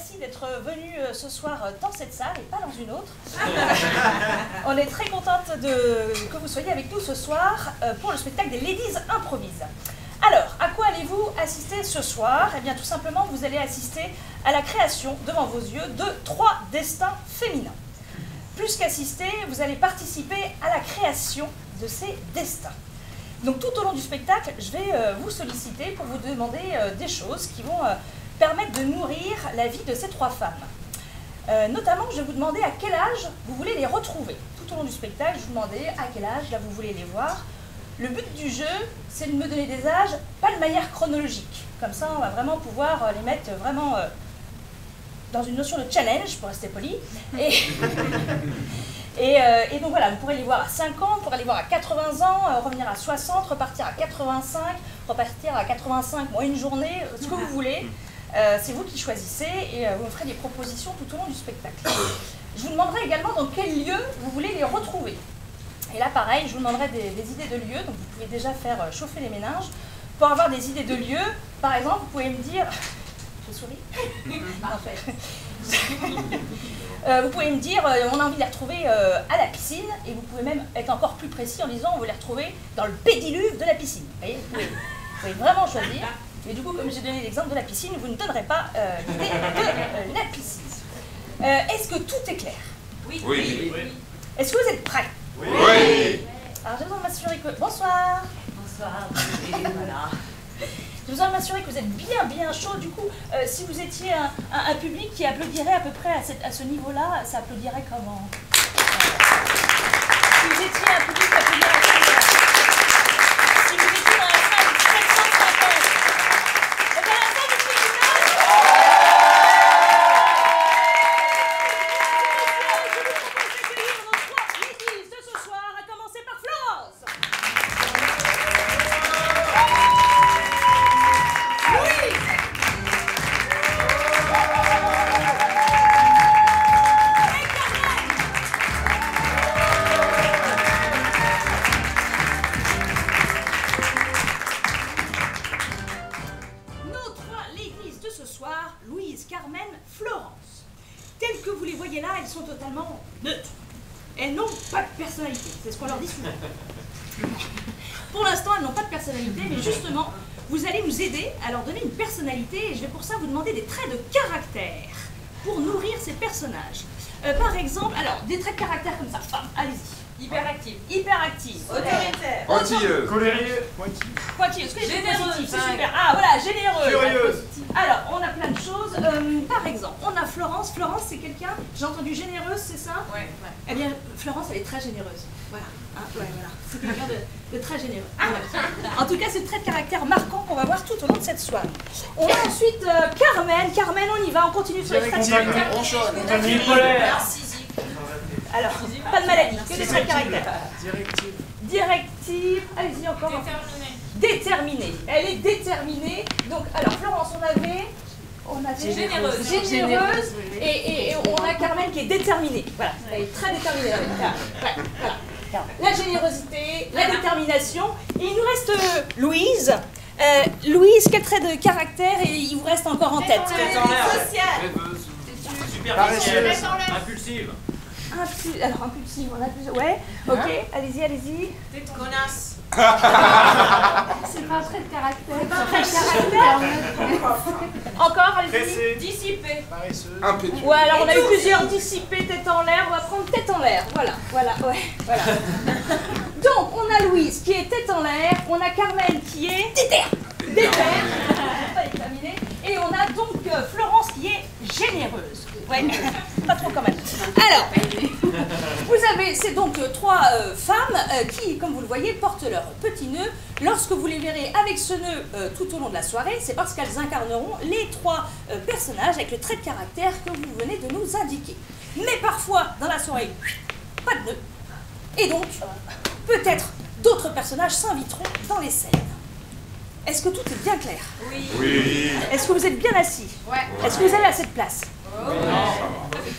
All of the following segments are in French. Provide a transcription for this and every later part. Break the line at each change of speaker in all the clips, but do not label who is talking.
merci d'être venu ce soir dans cette salle et pas dans une autre. On est très contente que vous soyez avec nous ce soir pour le spectacle des Ladies Improvisent. Alors, à quoi allez-vous assister ce soir? Eh bien, tout simplement, vous allez assister à la création, devant vos yeux, de 3 destins féminins. Plus qu'assister, vous allez participer à la création de ces destins. Donc, tout au long du spectacle, je vais vous solliciter pour vous demander des choses qui vont permettre de nourrir la vie de ces 3 femmes. Notamment, je vais vous demander à quel âge vous voulez les retrouver. Tout au long du spectacle, je vais vous demander à quel âge là, vous voulez les voir. Le but du jeu, c'est de me donner des âges, pas de manière chronologique. Comme ça, on va vraiment pouvoir les mettre vraiment dans une notion de challenge, pour rester poli. Et donc voilà, vous pourrez les voir à 5 ans, vous pourrez les voir à 80 ans, revenir à 60, repartir à 85, repartir à 85, moins une journée, ce que vous voulez. C'est vous qui choisissez et vous me ferez des propositions tout au long du spectacle. Je vous demanderai également dans quel lieu vous voulez les retrouver. Et là, pareil, je vous demanderai des idées de lieux, donc vous pouvez déjà faire chauffer les méninges. Pour avoir des idées de lieux, par exemple, vous pouvez me dire... Je souris. Vous pouvez me dire, on a envie de les retrouver à la piscine, et vous pouvez même être encore plus précis en disant, on veut les retrouver dans le pédiluve de la piscine. Vous voyez, vous pouvez vraiment choisir. Mais du coup, comme j'ai donné l'exemple de la piscine, vous ne donnerez pas l'idée de la piscine. Est-ce que tout est clair?
Oui.
Est-ce que vous êtes prêts?
Oui.
Alors, j'ai besoin de m'assurer que... Bonsoir.
Bonsoir. Et voilà.
J'ai besoin de m'assurer que vous êtes bien chaud. Du coup, si vous étiez un public qui applaudirait à peu près à ce niveau-là, ça applaudirait comment? Si vous étiez un public qui applaudirait à ce niveau-là. Si vous étiez dans la salle de 750. Et dans la salle du tribunal. Je vous propose d'accueillir nos 3 ladies de ce soir, à commencer par Florence. Louise, Carmen, Florence. Telles que vous les voyez là, elles sont totalement neutres. Elles n'ont pas de personnalité, c'est ce qu'on leur dit souvent. Pour l'instant, elles n'ont pas de personnalité, mais justement, vous allez nous aider à leur donner une personnalité et je vais pour ça vous demander des traits de caractère pour nourrir ces personnages. Par exemple, alors, des traits de caractère comme ça, allez-y.
Hyperactive.
Hyperactive.
Autoritaire.
Pointilleuse.
Colérieux.
Pointilleuse. Ce que j'ai
Généreuse.
positif, c'est super. Ah voilà, généreuse.
Curieuse.
Alors, on a plein de choses. Par exemple, on a Florence. Florence, c'est quelqu'un, j'ai entendu généreuse, c'est ça?
Ouais.
Eh bien, Florence, elle est très généreuse. Voilà. Hein, ouais, voilà. C'est quelqu'un de très généreux. Voilà. En tout cas, c'est le trait de caractère marquant qu'on va voir tout au long de cette soirée. On a ensuite Carmen. Carmen, on y va, on continue sur les traits de caractère.
Bipolaire.
Alors, pas de maladie, que des traits de caractère.
Directive.
Directive, allez-y encore. Déterminée. Elle est déterminée. Donc, alors Florence, on avait
Généreuse.
Généreuse et on a Carmen qui est déterminée. Voilà, elle est très déterminée. Voilà. La générosité, la détermination. Et il nous reste Louise. Louise, quel trait de caractère et il vous reste encore en tête?
Sociale.
Superficielle.
Impulsive.
Alors impulsive, on a plus. Ouais, ok, allez-y.
Connasse.
C'est pas un trait de caractère. Encore, allez-y.
Pressée.
Dissipée.
Paresseuse.
Impétueuse.
Ouais, alors on a eu plusieurs dissipés, tête en l'air, on va prendre tête en l'air. Voilà. Donc, on a Louise qui est tête en l'air, on a Carmen qui est déterminée, pas déterminée, et on a donc Florence qui est généreuse. Ouais, pas trop quand même. Alors, c'est donc 3 femmes qui, comme vous le voyez, portent leur petit nœud. Lorsque vous les verrez avec ce nœud tout au long de la soirée, c'est parce qu'elles incarneront les 3 personnages avec le trait de caractère que vous venez de nous indiquer. Mais parfois, dans la soirée, pas de nœud. Et donc, peut-être d'autres personnages s'inviteront dans les scènes. Est-ce que tout est bien clair?
Oui.
Est-ce que vous êtes bien assis?
Ouais.
Est-ce que vous avez assez de place?
Non.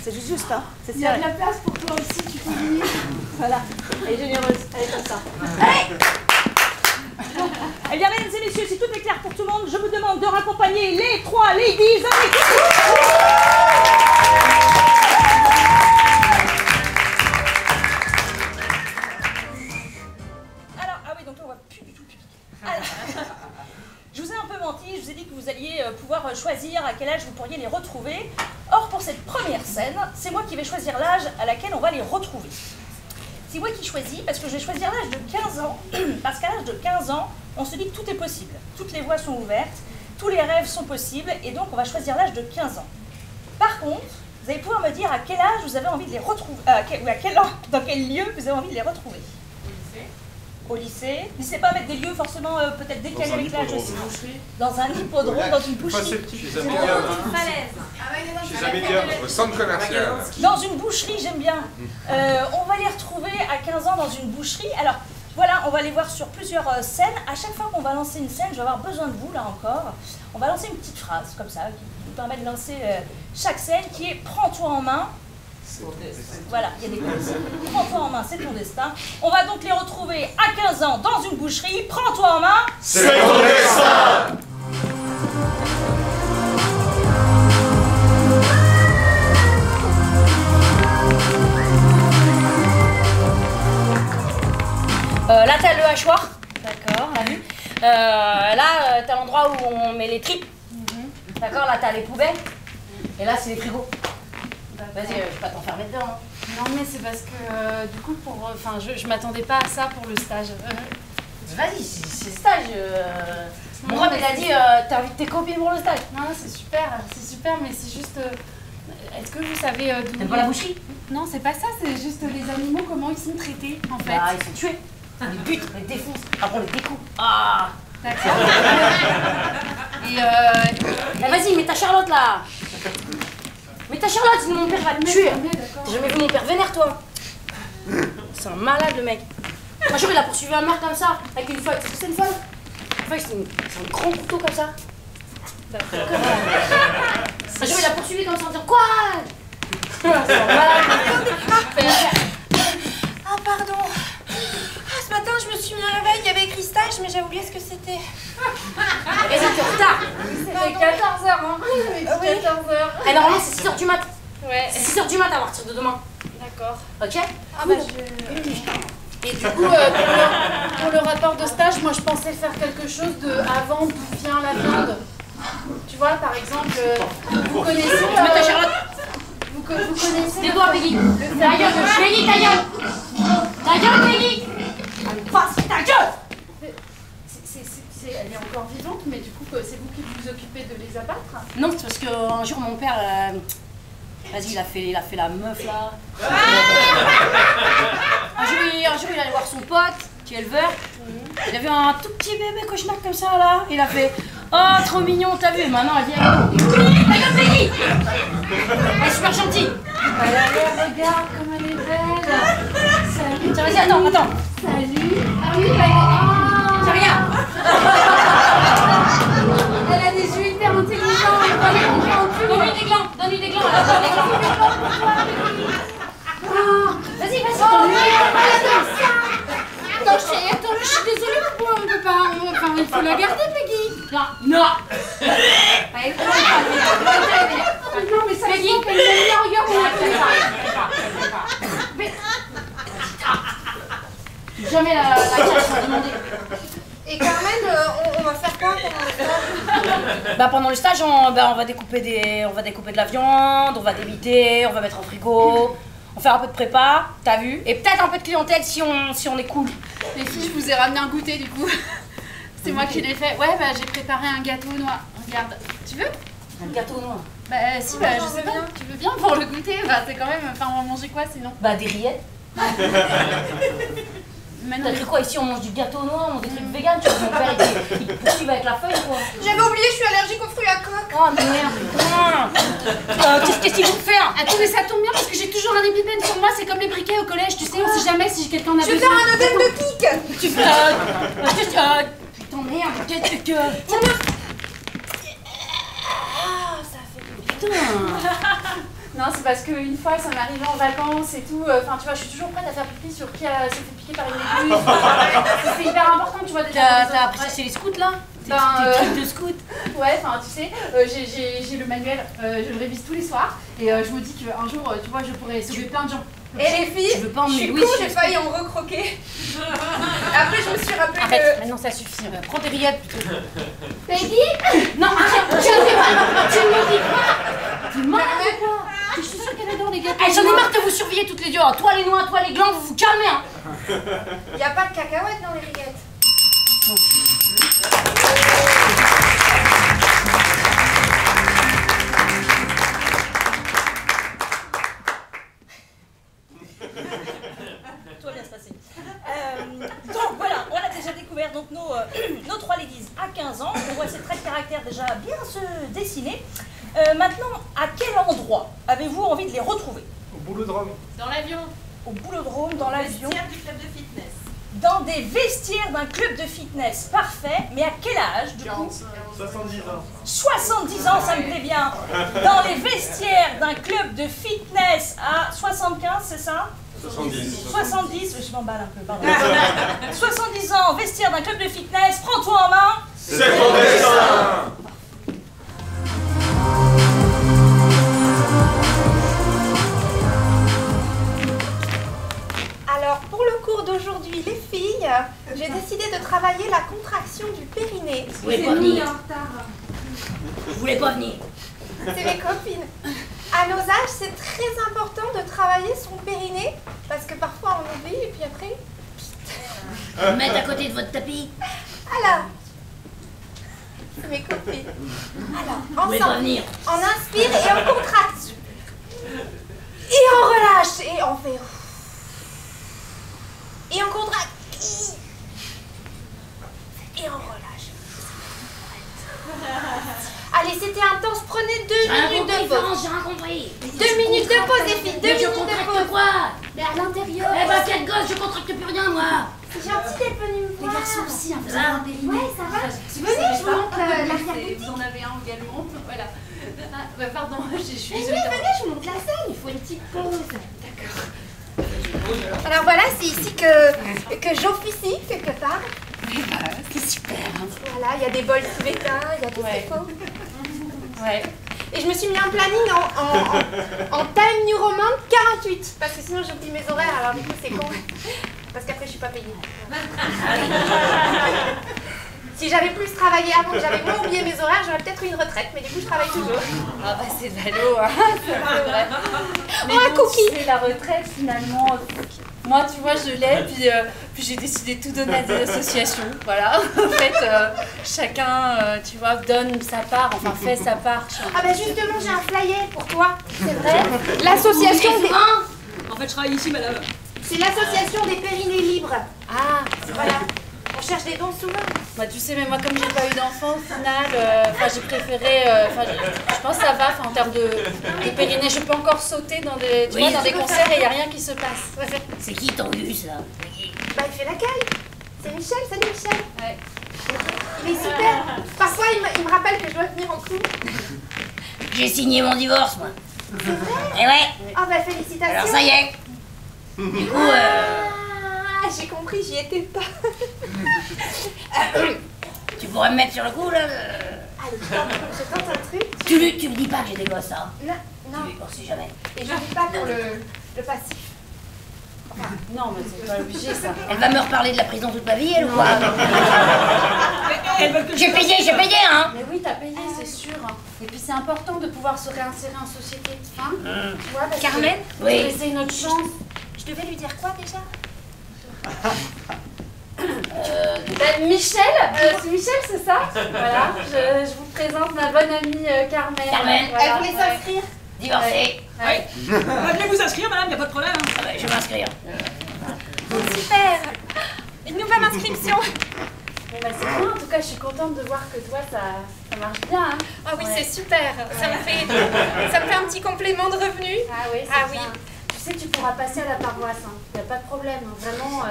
C'est juste, hein?
Il y a de la place pour toi aussi, tu peux venir.
Voilà, elle est généreuse, elle est comme ça. Allez! Eh bien, mesdames et messieurs, si tout est clair pour tout le monde, je vous demande de raccompagner les 3 ladies avec vous. pourriez les retrouver. Or, pour cette première scène, c'est moi qui vais choisir l'âge à laquelle on va les retrouver. C'est moi qui choisis, parce que je vais choisir l'âge de 15 ans, parce qu'à l'âge de 15 ans, on se dit que tout est possible. Toutes les voies sont ouvertes, tous les rêves sont possibles, et donc on va choisir l'âge de 15 ans. Par contre, vous allez pouvoir me dire à quel âge vous avez envie de les retrouver, dans quel lieu vous avez envie de les retrouver. Au lycée. N'hésitez pas à mettre des lieux forcément peut-être décalés avec l'âge aussi. Dans un hippodrome, dans une boucherie.
Chez Amélia, au centre commercial.
Dans une boucherie, j'aime bien. On va les retrouver à 15 ans dans une boucherie. Alors, voilà, on va les voir sur plusieurs scènes. À chaque fois qu'on va lancer une scène, je vais avoir besoin de vous, là encore. On va lancer une petite phrase, comme ça, qui nous permet de lancer chaque scène, qui est « Prends-toi en main ». Voilà, il y a des conditions. Prends-toi en main, c'est ton destin. On va donc les retrouver à 15 ans dans une boucherie. Prends-toi en main.
C'est ton destin.
Là, t'as le hachoir. D'accord, on l'a vu. Là, t'as l'endroit où on met les tripes. D'accord, là, t'as les poubelles. Et là, c'est les frigos. Vas-y, je vais pas t'enfermer dedans. Hein.
Non, mais c'est parce que du coup, je m'attendais pas à ça pour le stage.
Vas-y, c'est le stage. Mon rêve, il a dit t'invites tes copines pour le stage.
Non, c'est super, mais c'est juste. Est-ce que vous savez d'où.
T'aimes pas la boucherie?
Non, c'est pas ça, c'est juste les animaux, comment ils sont traités en fait.
Bah, ils sont tués. On les bute, on les défonce, après on les découpe. Ah!
D'accord. Et
Vas-y, mets ta Charlotte là! Mais ta Charlotte, sinon mon père va te tuer! T'as jamais vu mon père vénère, toi? C'est un malade, le mec. Un jour, il a poursuivi un meurtre comme ça, avec une feuille. C'est une feuille? Une feuille, c'est un grand couteau comme ça. Un jour, il a poursuivi comme ça en disant quoi? C'est un malade.
Ah, pardon. Ce matin, je me suis mis à la veille, il y avait écrit stage, mais j'ai oublié ce que c'était.
Et t'es en retard.
c'était 14h, hein?
Oui.
14h. Et normalement, c'est 6h du mat.
Ouais.
C'est 6h du mat à partir de demain.
D'accord.
Ok?
Ah bah
Et du coup, pour le rapport de stage, moi je pensais faire quelque chose de avant d'où vient la viande. Tu vois, par exemple, vous connaissez.
Mets ta Charlotte.
Vous connaissez.
Des doigts, Peggy. Ta gueule, Peggy, ta gueule. Ta gueule, Peggy. Passe ta gueule.
Elle est encore vivante, mais du coup, c'est vous qui vous occupez de les abattre?
Non, c'est parce qu'un jour, mon père. Vas-y, il a fait la meuf là. Un jour, il allait voir son pote, qui est éleveur. Il avait un tout petit bébé cauchemar comme ça là. Il a fait oh, trop mignon, t'as vu? Et maintenant, elle vient avec nous. Ta gueule, Peggy. Elle est super gentille.
Elle a l'air, regarde comme elle est belle. Salut.
Tiens, vas-y, attends.
Salut. Ah oui, bah, oh.
C'est rien.
Elle a des yeux hyper intelligents. Elle va les comprendre plus.
Donne-lui des glands. Donne-lui des glands. Vas-y,
Attends, je suis désolée, on peut pas. Enfin, il faut la garder, Peggy.
Non.
Allez, non, mais ça
Peggy.
sent qu'elle est bien, regarde, on a fait ça.
Mais... Jamais la cache m'a demandé.
Et Carmen, on va faire quoi pendant le stage?
Bah pendant le stage, on va découper de la viande, on va débiter, on va mettre en frigo, on fait un peu de prépa, t'as vu? Et peut-être un peu de clientèle si on est cool.
Les filles, je vous ai ramené un goûter du coup. C'est moi qui l'ai fait. Ouais, bah j'ai préparé un gâteau noix. Regarde. Tu veux?
Un gâteau noir.
Bah si, bah je sais pas. Tu veux bien pour le goûter? Bah c'est quand même. Enfin, on va manger quoi sinon?
Bah des rillettes.
Maintenant,
T'as cru quoi ici on mange du gâteau noir, on mange des trucs véganes, tu vois, mon père il te poursuit avec la feuille quoi.
J'avais oublié, je suis allergique aux fruits à coque.
Oh merde, putain. Qu'est-ce qu'ils vont faire?
attends, mais ça tombe bien parce que j'ai toujours un épipène sur moi, c'est comme les briquets au collège, tu sais, on sait jamais si quelqu'un en a
Je vais
besoin.
faire un œdème de kick.
Tu fais putain merde, qu'est-ce que...
Ah, ça fait
Putain.
Non, c'est parce qu'une fois ça m'est arrivé en vacances et tout, enfin tu vois, je suis toujours prête à faire pipi sur qui s'est fait piquer par une méduse. C'est hyper important, tu vois, déjà.
T'as appris ça chez les scouts là? Tes trucs de scouts?
Ouais, enfin tu sais, j'ai le manuel, je le révise tous les soirs et je me dis qu'un jour, tu vois, je pourrais sauver plein de gens.
Et les filles,
Tu veux pas
je
emmener
suis
Louis
con,
chez
j'ai
le
failli en recroquer. Après, je me suis rappelé
Arrête, maintenant ça suffit. Prends tes rillettes plutôt.
Peggy?
Non, arrête, tu ne fais pas. Tu ne me dis pas. Tu m'as ou quoi? Je suis sûre qu'elle adore les gâteaux. J'en ai marre que vous surveillez toutes les deux. Toi les noix, toi les glands, vous vous calmez. Hein.
il n'y a pas de cacahuètes dans les rillettes.
Tout va bien se passer. Donc voilà, on a déjà découvert donc, nos trois ladies à 15 ans. On voit ces traits de caractère déjà bien se dessiner. Maintenant, à quel endroit avez-vous envie de les retrouver?
Au boulodrome.
Dans l'avion.
Au boulodrome, dans l'avion,
Vestiaire du club de fitness.
dans des vestiaires d'un club de fitness. Parfait, mais à quel âge du coup?
70 ans.
70 ans, ça me plaît bien. Dans les vestiaires d'un club de fitness à 75, c'est ça?
70.
70, je m'emballe un peu, pardon. 70 ans, vestiaire d'un club de fitness, prends-toi en main.
C'est ton destin.
Alors, pour le cours d'aujourd'hui, les filles, j'ai décidé de travailler la contraction du périnée.
Je voulais pas venir. Je voulais pas venir.
C'est mes copines. À nos âges, c'est très important de travailler son périnée parce que parfois on oublie et puis après.
Vous mettez à côté de votre tapis.
Alors, c'est mes copines. Alors,
Vous voulez pas
ensemble,
venir.
on inspire et on contracte. Et on relâche et on fait. Et on contracte. Et on relâche. Allez, c'était intense. Prenez 2 minutes de pause.
J'ai rien compris.
2 minutes de pause, les filles. 2
Mais je
minutes de
contracte
pause.
quoi?
Mais à l'intérieur.
Eh ben quel gosse, je contracte plus rien moi.
C'est gentil d'être venu me
Les
voir.
garçons aussi, un peu
Ça va
un périnée.
Ouais, ça va. Venez, je vous montre l'arrière-boutique.
Vous en avez un également. Voilà. Ah, bah, pardon, je suis
Venez,
désolée.
venez, je vous montre la scène. Il faut une petite pause. D'accord. Alors voilà, c'est ici que j'officie quelque part.
C'est super.
Voilà, il y a des bols tibétains, il y a tout ce qu'il faut.
Ouais.
Et je me suis mis un planning en Time New Roman 48. Parce que sinon j'oublie mes horaires, alors du coup c'est con. Parce qu'après je suis pas payée. Si j'avais plus travaillé avant, que j'avais moins oublié mes horaires, j'aurais peut-être eu une retraite, mais du coup je travaille toujours.
Ah bah c'est ballot, hein. C'est vrai. Mais
Oh, un
bon,
cookie.
tu sais, la retraite finalement, moi tu vois je l'ai, puis j'ai décidé de tout donner à des associations, voilà. En fait, chacun, tu vois, donne sa part, enfin fait sa part.
Ah bah justement j'ai un flyer pour toi, c'est vrai. L'association des...
En fait, je travaille ici, madame.
C'est l'association des périnées libres.
Ah,
Voilà. On cherche des dons souvent.
bah tu sais, mais moi comme j'ai pas eu d'enfant au final, enfin j'ai préféré, je pense que ça va, en termes de périnée, je peux encore sauter dans des, tu
Oui,
vois, dans
tu
des
peux
concerts
faire.
et il n'y a rien qui se passe.
C'est qui ton Gus là?
Bah il fait l'accueil. C'est Michel, salut Michel.
Ouais.
Il est super. Parfois il me rappelle que je dois venir en cours.
J'ai signé mon divorce moi.
C'est vrai.
Eh ouais.
Ah bah félicitations.
Alors ça y est. Du coup,
Ah, j'ai compris, j'y étais pas.
tu pourrais me mettre sur le coup là.
Allez, je tente un truc.
Tu lui dis pas que j'ai des gosses hein.
Non, non.
On sait jamais.
Et je dis pas pour le passif.
Non, mais c'est pas obligé ça.
Elle va me reparler de la prison toute ma vie elle ou quoi? J'ai payé hein.
Mais oui, t'as payé, c'est sûr. Et puis c'est important de pouvoir se réinsérer en société. Hein, tu vois, parce
Carmen,
que
oui.
laisser une autre chance.
je devais lui dire quoi déjà?
Ben, Michel, c'est Michel, c'est ça? Voilà, je vous présente ma bonne amie Carmen.
Carmen.
Voilà,
Elle voulait s'inscrire.
Divorcée.
Ouais.
Venez vous inscrire, madame, il n'y a pas de problème.
Ah ouais, je vais m'inscrire.
Super. Une nouvelle inscription.
Bon, bah, c'est bien, en tout cas, je suis contente de voir que toi, ça marche bien. Hein.
Ah oui,
Ouais.
c'est super. Ça me fait un petit complément de revenu.
Ah oui, c'est
Ah
bien.
oui.
Tu sais, tu pourras passer à la paroisse, il n'y a pas de problème. Vraiment,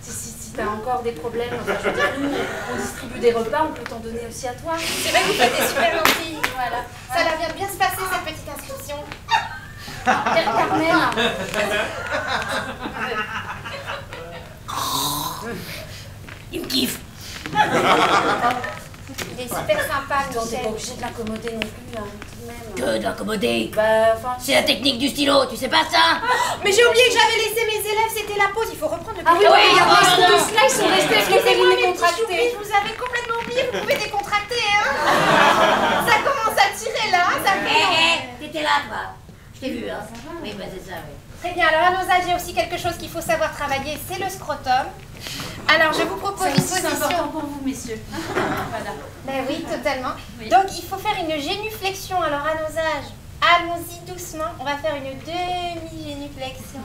si tu as encore des problèmes, enfin, je veux dire, nous, on distribue des repas, on peut t'en donner aussi à toi.
C'est vrai que vous êtes super gentille.
Voilà.
Ça a l'air bien de bien se passer cette petite inscription.
Carmen.
Il me kiffe.
Il est super sympa,
Attends, t'es pas
Michel.
obligé de l'accommoder non plus, là, tout de même.
Que d'accommoder.
Bah, enfin...
C'est la technique du stylo, tu sais pas ça?
Mais j'ai oublié que j'avais laissé mes élèves, c'était la pause, il faut reprendre le
Ah oui,
plan.
oui, tous là, ils sont restés avec les
Excusez-moi,
périnés
mes petits
contractés.
choupies, je vous avais complètement oublié, vous pouvez décontracter, hein. Ça commence à tirer là, ça fait...
T'étais là, toi. Je t'ai vu, hein. Oui, bah c'est ça, oui.
Très bien, alors à nos âges, il y a aussi quelque chose qu'il faut savoir travailler, c'est le scrotum. Alors je vous propose une
C'est
position...
important pour vous, messieurs. Voilà.
Ben oui, totalement.
Oui.
Donc il faut faire une génuflexion, alors à nos âges. Allons-y doucement, on va faire une demi-génuflexion.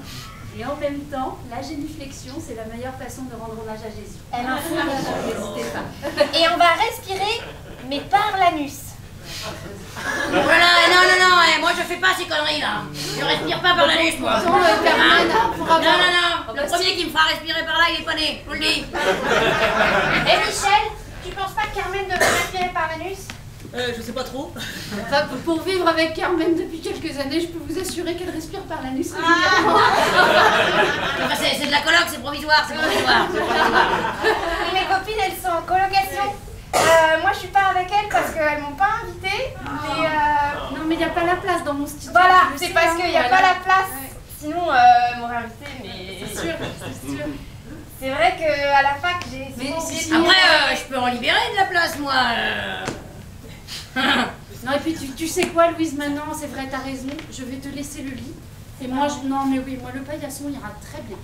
Et en même temps, la génuflexion, c'est la meilleure façon de rendre hommage à Jésus.
Elle en fout.
N'hésitez pas.
Et on va respirer, mais par l'anus.
Voilà, non, moi je fais pas ces conneries là. Je respire pas par l'anus, moi.
Attends, Carmen, pour
Non,
avoir...
non, le premier qui me fera respirer par là, il est pas né, je vous le dis.
Et Michel, tu penses pas que Carmen devrait respirer par l'anus?
Je sais pas trop.
Enfin, pour vivre avec Carmen depuis quelques années, je peux vous assurer qu'elle respire par l'anus régulièrement.
Enfin, c'est de la coloc, c'est provisoire, c'est provisoire.
Et mes copines, elles sont en colocation. Moi, je suis pas avec elles parce qu'elles m'ont pas invitée. Mais
Non, mais il n'y a pas la place dans mon studio.
voilà,
je le
c'est
sais,
parce
hein,
qu'il n'y a
voilà.
pas la place.
Ouais.
Sinon, elles m'auraient invitée, mais...
C'est sûr, c'est sûr.
C'est vrai qu'à la fac, j'ai souvent
Mais
oublié
si-
de venir.
Après, je peux en libérer de la place, moi.
Non, et puis tu sais quoi, Louise, maintenant, c'est vrai, t'as raison, je vais te laisser le lit. Et moi, non, mais oui, moi, le paillasson ira très bien.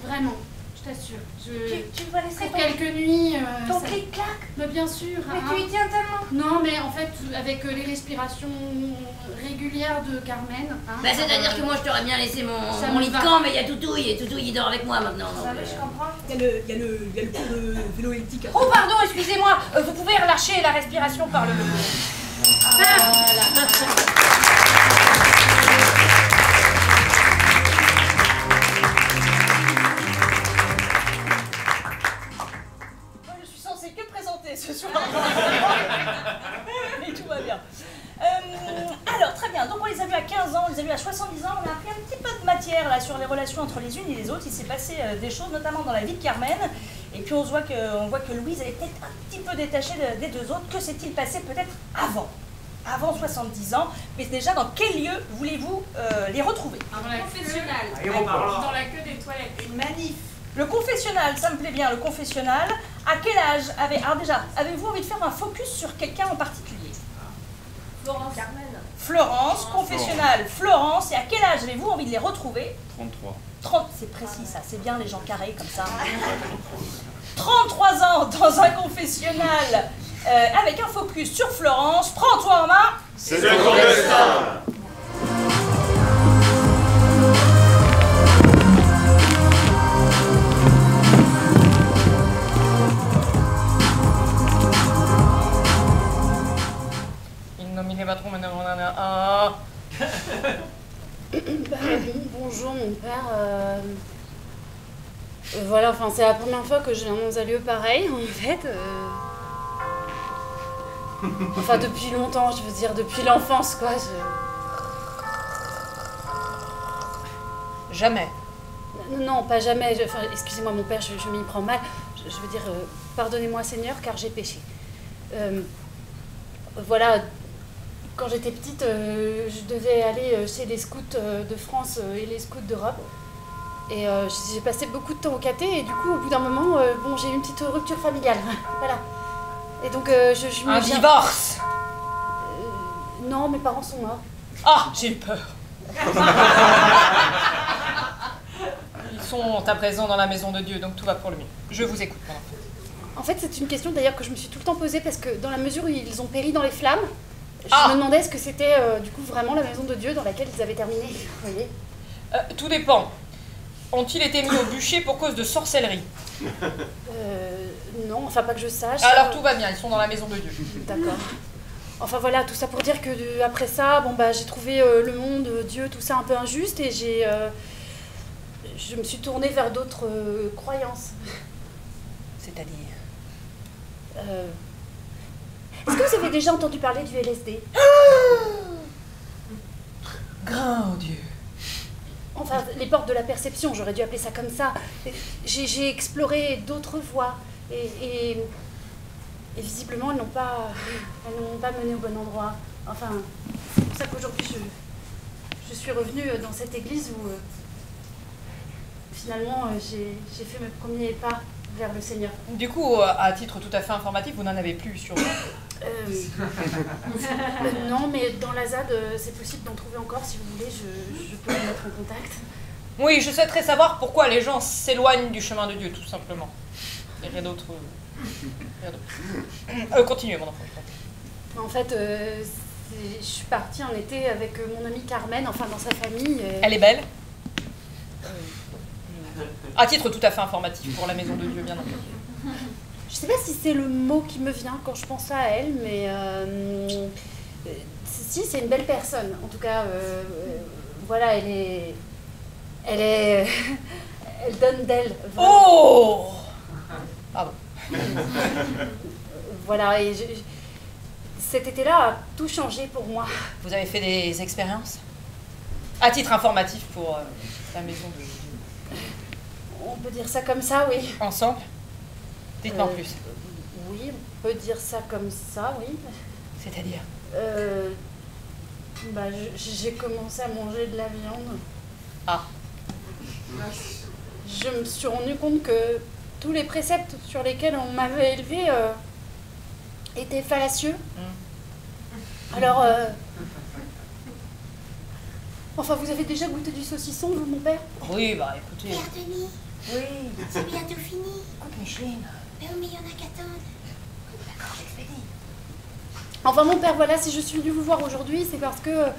Vraiment, je t'assure.
Tu dois laisser
Pour quelques nuits.
ton
ça-
clic-clac.
Mais bien sûr.
Mais
hein.
tu y tiens tellement.
Non, mais en fait, avec les respirations régulières de Carmen. Hein,
Bah, c'est-à-dire que moi, je t'aurais bien laissé
Ça
mon
me
lit de
va.
camp, mais il y a Toutouille, et Toutouille, il dort avec moi maintenant. donc,
Ah, mais je comprends.
Il y a le cours de vélo elliptique.
Oh, pardon, excusez-moi. Vous pouvez relâcher la respiration par le...
Moi, je suis censée que présenter ce soir. Et tout va bien. Alors, très bien. Donc, on les a vus à 15 ans, on les a vus à 70 ans. On a appris un petit peu de matière là sur les relations entre les unes et les autres. Il s'est passé des choses, notamment dans la vie de Carmen. Et puis, on voit que Louise, elle est peut-être un petit peu détachée des deux autres. Que s'est-il passé peut-être avant 70 ans? Mais déjà, dans quel lieu voulez-vous les retrouver?
Dans la confessionnal.
Aéroport.
la queue des toilettes.
Une manif.
Le confessionnal, ça me plaît bien, le confessionnal. À quel âge alors déjà, avez-vous envie de faire un focus sur quelqu'un en particulier?
Florence. Carmen.
Florence, confessionnal, Florence. Et à quel âge avez-vous envie de les retrouver?
33.
30, c'est précis ça, c'est bien les gens carrés comme ça. 33 ans dans un confessionnal avec un focus sur Florence. Prends-toi en main.
C'est le clandestin.
Il nominé patron, maintenant on en a un.
Bonjour mon père. Voilà, enfin c'est la première fois que je viens dans un lieu pareil en fait. Enfin depuis longtemps, je veux dire depuis l'enfance quoi.
Jamais.
Non, pas jamais. Enfin, excusez-moi mon père, je m'y prends mal. Je veux dire, pardonnez-moi Seigneur car j'ai péché. Voilà, quand j'étais petite, je devais aller chez les scouts de France et les scouts d'Europe. Et j'ai passé beaucoup de temps au caté et du coup, au bout d'un moment, bon, j'ai eu une petite rupture familiale. Voilà. Et donc, je me
Un
viens-
divorce.
Non, mes parents sont morts.
Ah, j'ai eu peur.
Ils sont à présent dans la maison de Dieu, donc tout va pour le mieux. Je vous écoute, mon enfant.
En fait, c'est une question d'ailleurs que je me suis tout le temps posée parce que dans la mesure où ils ont péri dans les flammes, je
Ah.
me demandais est-ce que c'était du coup vraiment la maison de Dieu dans laquelle ils avaient terminé. Vous voyez?
Tout dépend. Ont-ils été mis au bûcher pour cause de sorcellerie?
Non, enfin pas que je sache.
Alors tout va bien, ils sont dans la maison de Dieu.
D'accord. Enfin voilà, tout ça pour dire que après ça, bon bah j'ai trouvé le monde, Dieu, tout ça un peu injuste et je me suis tournée vers d'autres croyances.
C'est-à-dire?
Est-ce que vous avez déjà entendu parler du LSD?
Grand Dieu.
Enfin, les portes de la perception, j'aurais dû appeler ça comme ça. J'ai exploré d'autres voies et Et visiblement, elles n'ont pas mené au bon endroit. Enfin, c'est pour ça qu'aujourd'hui, je suis revenue dans cette église où, finalement, j'ai fait mes premiers pas vers le Seigneur.
Du coup, à titre tout à fait informatif, vous n'en avez plus sur vous?
Non, mais dans la ZAD, c'est possible d'en trouver encore. Si vous voulez, je peux vous mettre en contact.
Oui, je souhaiterais savoir pourquoi les gens s'éloignent du chemin de Dieu, tout simplement. Il n'y a rien d'autre. Continuez, mon enfant.
En fait, je suis partie en été avec mon amie Carmen, enfin dans sa famille.
Elle est belle? À titre tout à fait informatif pour la maison de Dieu, bien entendu.
Je sais pas si c'est le mot qui me vient quand je pense à elle, mais si, c'est une belle personne. En tout cas, voilà, elle donne d'elle.
Oh! Pardon.
Voilà, et cet été-là a tout changé pour moi.
Vous avez fait des expériences? À titre informatif pour la maison de Dieu.
On peut dire ça comme ça, oui.
Ensemble? Dites-moi en plus.
Oui, on peut dire ça comme ça, oui.
C'est-à-dire?
J'ai commencé à manger de la viande.
Ah.
Je me suis rendu compte que tous les préceptes sur lesquels on m'avait élevé étaient fallacieux. Alors, enfin, vous avez déjà goûté du saucisson, vous, mon père?
Oui, bah écoutez.
Père Denis,
Oui.
c'est bientôt fini.
Écoute, Micheline.
Mais oui, mais il y en a qu'attendre.
D'accord, j'expédie.
Enfin, mon père, voilà, si je suis venue vous voir aujourd'hui, c'est parce que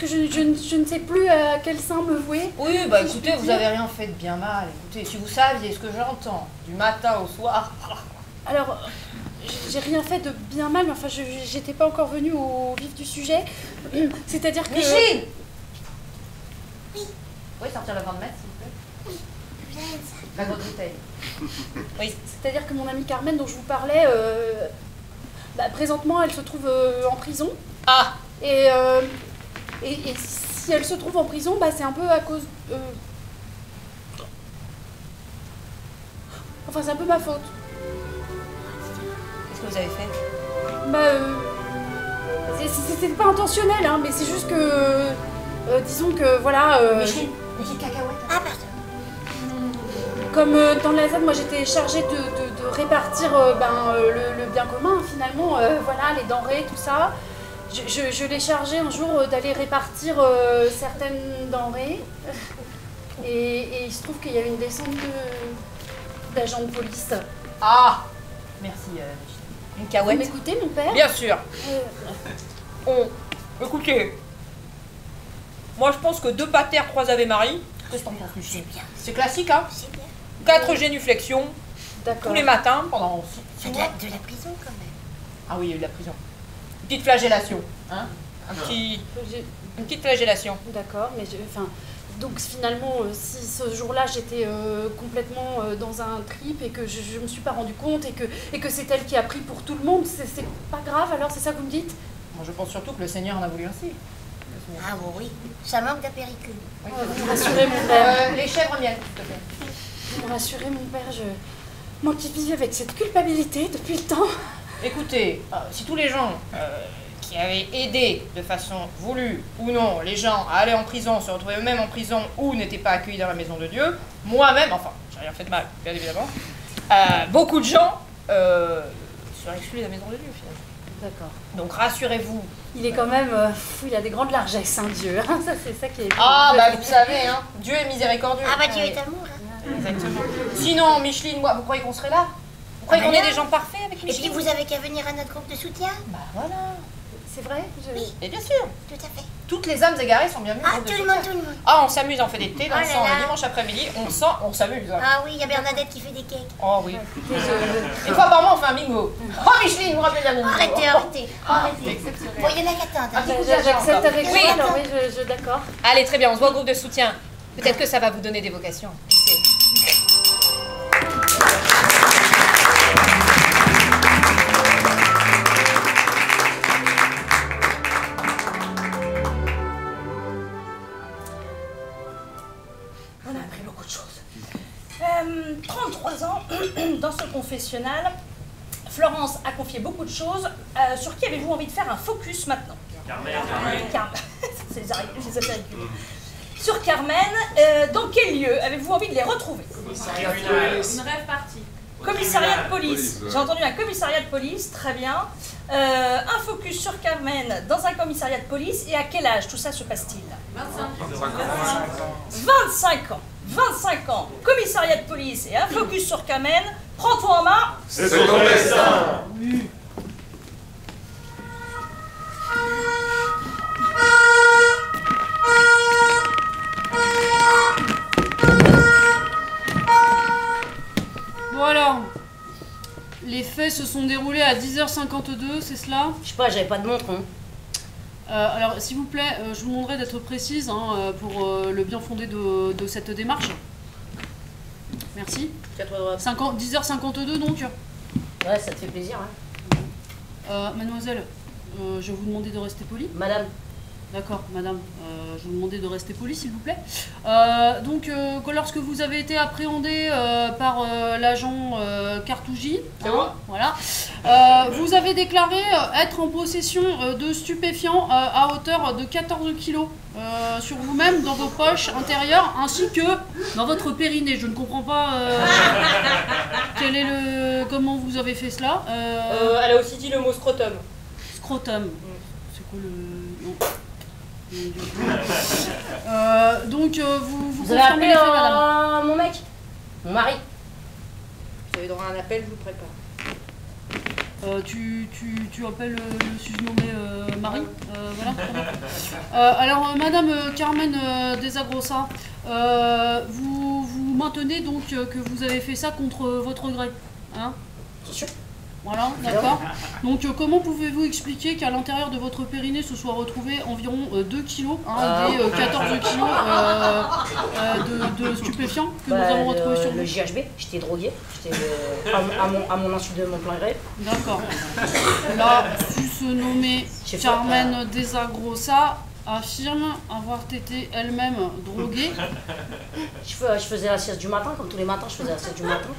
je ne sais plus à quel saint me vouer.
Oui, bah écoutez, vous avez rien fait de bien mal. Écoutez, si vous saviez ce que j'entends du matin au soir.
Alors, j'ai rien fait de bien mal, mais enfin, j'étais pas encore venue au vif du sujet. C'est-à-dire que...
Micheline!
Oui.
Vous pouvez sortir le vent de mètre, s'il vous plaît?
Bien ça.
La grosse bouteille. Oui.
C'est-à-dire que mon amie Carmen, dont je vous parlais, présentement, elle se trouve en prison.
Ah!
Et si elle se trouve en prison, c'est un peu à cause... Enfin, c'est un peu ma faute.
Qu'est-ce que vous avez fait?
C'était pas intentionnel, hein, mais c'est juste que... disons que, voilà...
Micheline, une petite cacahuète.
Ah, pardon.
Comme dans la ZAD, moi j'étais chargée de répartir le bien commun, finalement, voilà, les denrées, tout ça. Je l'ai chargée un jour d'aller répartir certaines denrées. Et il se trouve qu'il y a eu une descente d'agents de police.
Ah! Merci, Micheline. Une
Vous
cacahuète?
m'écoutez, mon père?
Bien sûr. Écoutez, moi je pense que 2 pater, 3 Ave Marie. Qu'est-ce que t'en penses, Micheline?
C'est bien,
C'est classique, hein?
c'est bien.
4 génuflexions
D'accord.
tous les matins pendant 6
De
mois.
la prison, quand même.
Ah oui, il y a eu de la prison. Une petite flagellation, hein? Une petite flagellation.
D'accord, mais donc finalement, si ce jour-là j'étais complètement dans un trip et que je me suis pas rendu compte et que c'est elle qui a pris pour tout le monde, c'est pas grave alors, c'est ça que vous me dites?
Moi je pense surtout que le Seigneur en a voulu ainsi.
Ah bon, oui. Ça manque d'apéricule.
Vous me rassurez, mon père.
Les chèvres miel, s'il te plaît.
Vous me rassurez, mon père, moi qui vis avec cette culpabilité depuis le temps.
Écoutez, si tous les gens qui avaient aidé de façon voulue ou non les gens à aller en prison, se retrouvaient eux-mêmes en prison ou n'étaient pas accueillis dans la maison de Dieu, moi-même, enfin, j'ai rien fait de mal, bien évidemment, beaucoup de gens seraient exclus de la maison de Dieu, finalement.
D'accord.
Donc rassurez-vous.
Il est quand même... il a des grandes largesses, hein, Dieu. Ça, c'est ça qui est...
Ah, bah vous savez, hein, Dieu est miséricordieux.
Ah bah Dieu est amour, hein.
Exactement. Sinon, Micheline, moi, vous croyez qu'on serait là? Vous croyez qu'on est des gens parfaits avec
Et puis
Micheline?
vous avez qu'à venir à notre groupe de soutien.
Bah voilà.
C'est vrai?
Et bien sûr,
Tout à fait.
toutes les âmes égarées sont bienvenues.
Ah,
au groupe de
tout le
soutien.
monde, tout le monde.
Ah, on s'amuse, on fait des thés
Oh
dansants
là là.
le dimanche après-midi, on s'amuse. Hein.
Ah oui, il y a Bernadette qui fait des cakes.
Oh oui. Une fois par mois, on fait un bingo. Oh Micheline, vous vous rappelez d'un bingo?
Arrêtez, arrêtez.
C'est exceptionnel.
Bon, il y en a qu'attendre.
Un petit coup d'argent
J'accepte
encore.
avec
Oui.
vous, alors oui, d'accord.
Allez, très bien, on se voit au groupe de soutien. Peut-être que ça va vous donner des vocations. Qui sait?
On a appris beaucoup de choses. 33 ans dans ce confessionnal, Florence a confié beaucoup de choses. Sur qui avez-vous envie de faire un focus maintenant?
Carmen.
C'est les apéricules. Sur Carmen, dans quel lieu avez-vous envie de les retrouver?
Une rêve partie.
Commissariat de police. J'ai entendu un commissariat de police, très bien. Un focus sur Carmen dans un commissariat de police. Et à quel âge tout ça se passe-t-il? 25 ans. 25 ans, commissariat de police et un focus sur Carmen. Prends-toi en main.
C'est ton destin.
Voilà. Les faits se sont déroulés à 10h52, c'est cela?
Je sais pas, j'avais pas de montre. Hein.
Alors, s'il vous plaît, je vous demanderai d'être précise pour le bien fondé de cette démarche. Merci. 10h52 donc.
Ouais, ça te fait plaisir. Hein.
Mademoiselle, je vais vous demander de rester polie.
Madame.
D'accord, madame. Je vais vous demander de rester polie, s'il vous plaît. Donc, lorsque vous avez été appréhendé par l'agent Cartougy, voilà, vous avez déclaré être en possession de stupéfiants à hauteur de 14 kilos sur vous-même, dans vos poches intérieures, ainsi que dans votre périnée. Je ne comprends pas comment vous avez fait cela.
Elle a aussi dit le mot scrotum.
Scrotum. C'est quoi le... Non. Donc vous
avez appelé
les faits, madame.
mon mec, mon mari.
Vous avez droit à un appel, je vous prépare.
Tu appelles le susnommé Marie, voilà. Alors madame Carmen Desagrosa, vous maintenez donc que vous avez fait ça contre votre gré, hein?
C'est sûr.
Voilà, d'accord. Donc comment pouvez-vous expliquer qu'à l'intérieur de votre périnée se soit retrouvé environ 2 kilos, des 14 kilos de stupéfiants que nous avons retrouvés sur vous?
Le GHB, j'étais drogué, j'étais à mon insu de mon plein gré.
D'accord. Là, se nommer Carmen Desagrosa affirme avoir été elle-même droguée.
Je faisais la sieste du matin, comme tous les matins, je faisais la sieste du matin.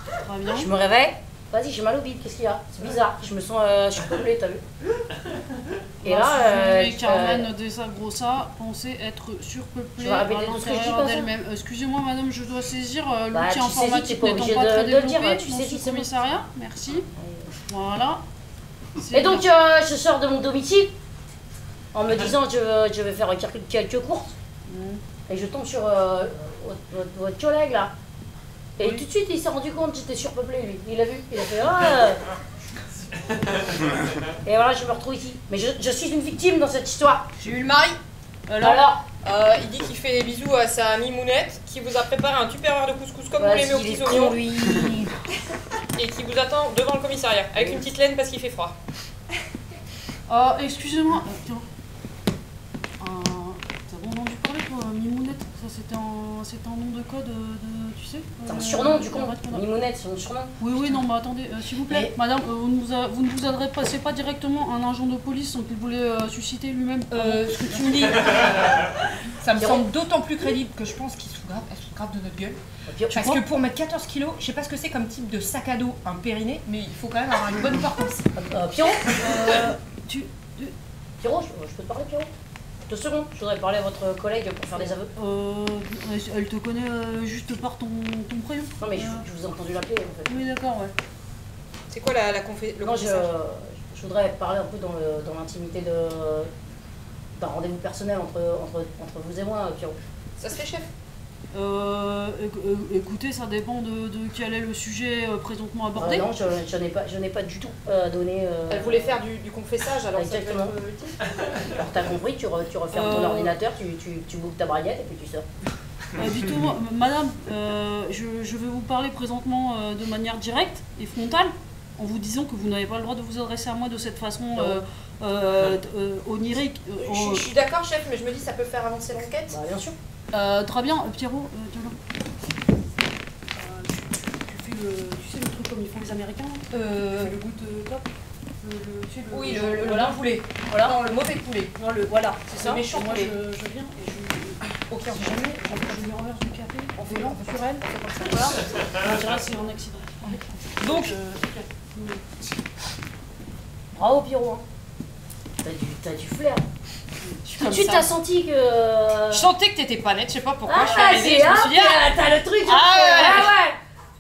Très bien.
Je me réveille. Vas-y, j'ai mal au bide, qu'est-ce qu'il y a? C'est bizarre, je me sens surpeuplée, t'as vu? Et là,
Carmen Desagrosa pensait être surpeuplée à l'intérieur d'elle-même. Excusez-moi madame, je dois saisir l'outil informatique n'étant pas très développé dans ce commissariat. Merci. Voilà.
Et donc, je sors de mon domicile en me disant que je vais faire quelques courses. Et je tombe sur votre collègue là. Et tout de suite, il s'est rendu compte que j'étais surpeuplée, lui. Il a vu, il a fait Et voilà, je me retrouve ici. Mais je suis une victime dans cette histoire.
J'ai eu le mari.
Alors
il dit qu'il fait des bisous à sa mimounette, qui vous a préparé un tupperware de couscous comme vous l'aimez aux petits oignons.
Lui.
Et qui vous attend devant le commissariat, avec une petite laine parce qu'il fait froid.
Excusez-moi. T'as entendu parler toi, Mimounette? Ça c'était un nom de code tu sais?
C'est un surnom du con. Mimounette, c'est mon surnom.
Oui, non, mais attendez, s'il vous plaît, madame, vous ne vous adressez pas directement à un agent de police sans qu'il voulait susciter lui-même.
Ce que tu me dis, ça me semble d'autant plus crédible que je pense qu'il se fout grave de notre gueule. Parce que pour mettre 14 kilos, je sais pas ce que c'est comme type de sac à dos, un périnée, mais il faut quand même avoir une bonne portance.
Pierrot Pierrot, je peux te parler, Pierrot? 2 secondes, je voudrais parler à votre collègue pour faire des aveux.
Elle te connaît juste par ton prénom.
Non mais je vous ai entendu l'appeler en fait.
Oui d'accord, ouais.
C'est quoi le
Non, je voudrais parler un peu dans l'intimité d'un rendez-vous personnel entre vous et moi, Pierrot.
Ça se fait, chef?
Écoutez, ça dépend de quel est le sujet présentement abordé.
Non, je n'ai pas du tout donné...
Elle voulait faire du confessage, alors
exactement. Alors t'as compris, tu refermes ton ordinateur, tu boucles ta braguette et puis tu sors.
Dites-moi, madame, je vais vous parler présentement de manière directe et frontale, en vous disant que vous n'avez pas le droit de vous adresser à moi de cette façon onirique.
Je suis d'accord, chef, mais je me dis ça peut faire avancer l'enquête.
Bah, bien sûr.
Très bien, Pierrot, tiens là. Tu sais le truc comme ils font les Américains le goût de cop.
Oui, le bon poulet. Voilà. Non, le mauvais poulet.
Non, voilà, c'est ça.
Méchant
moi,
poulet.
je viens et ok, si jamais, je lui renverse du café en volant sur elle. Voilà. On dirait que c'est un accident. Donc,
Bravo Pierrot. Hein. T'as du flair. Tout de suite,
ça.
t'as senti que.
Je sentais que t'étais pas nette, je sais pas pourquoi. Je suis
Ah,
arrivée, je me suis dit, ah,
t'as le truc.
Ah,
ouais.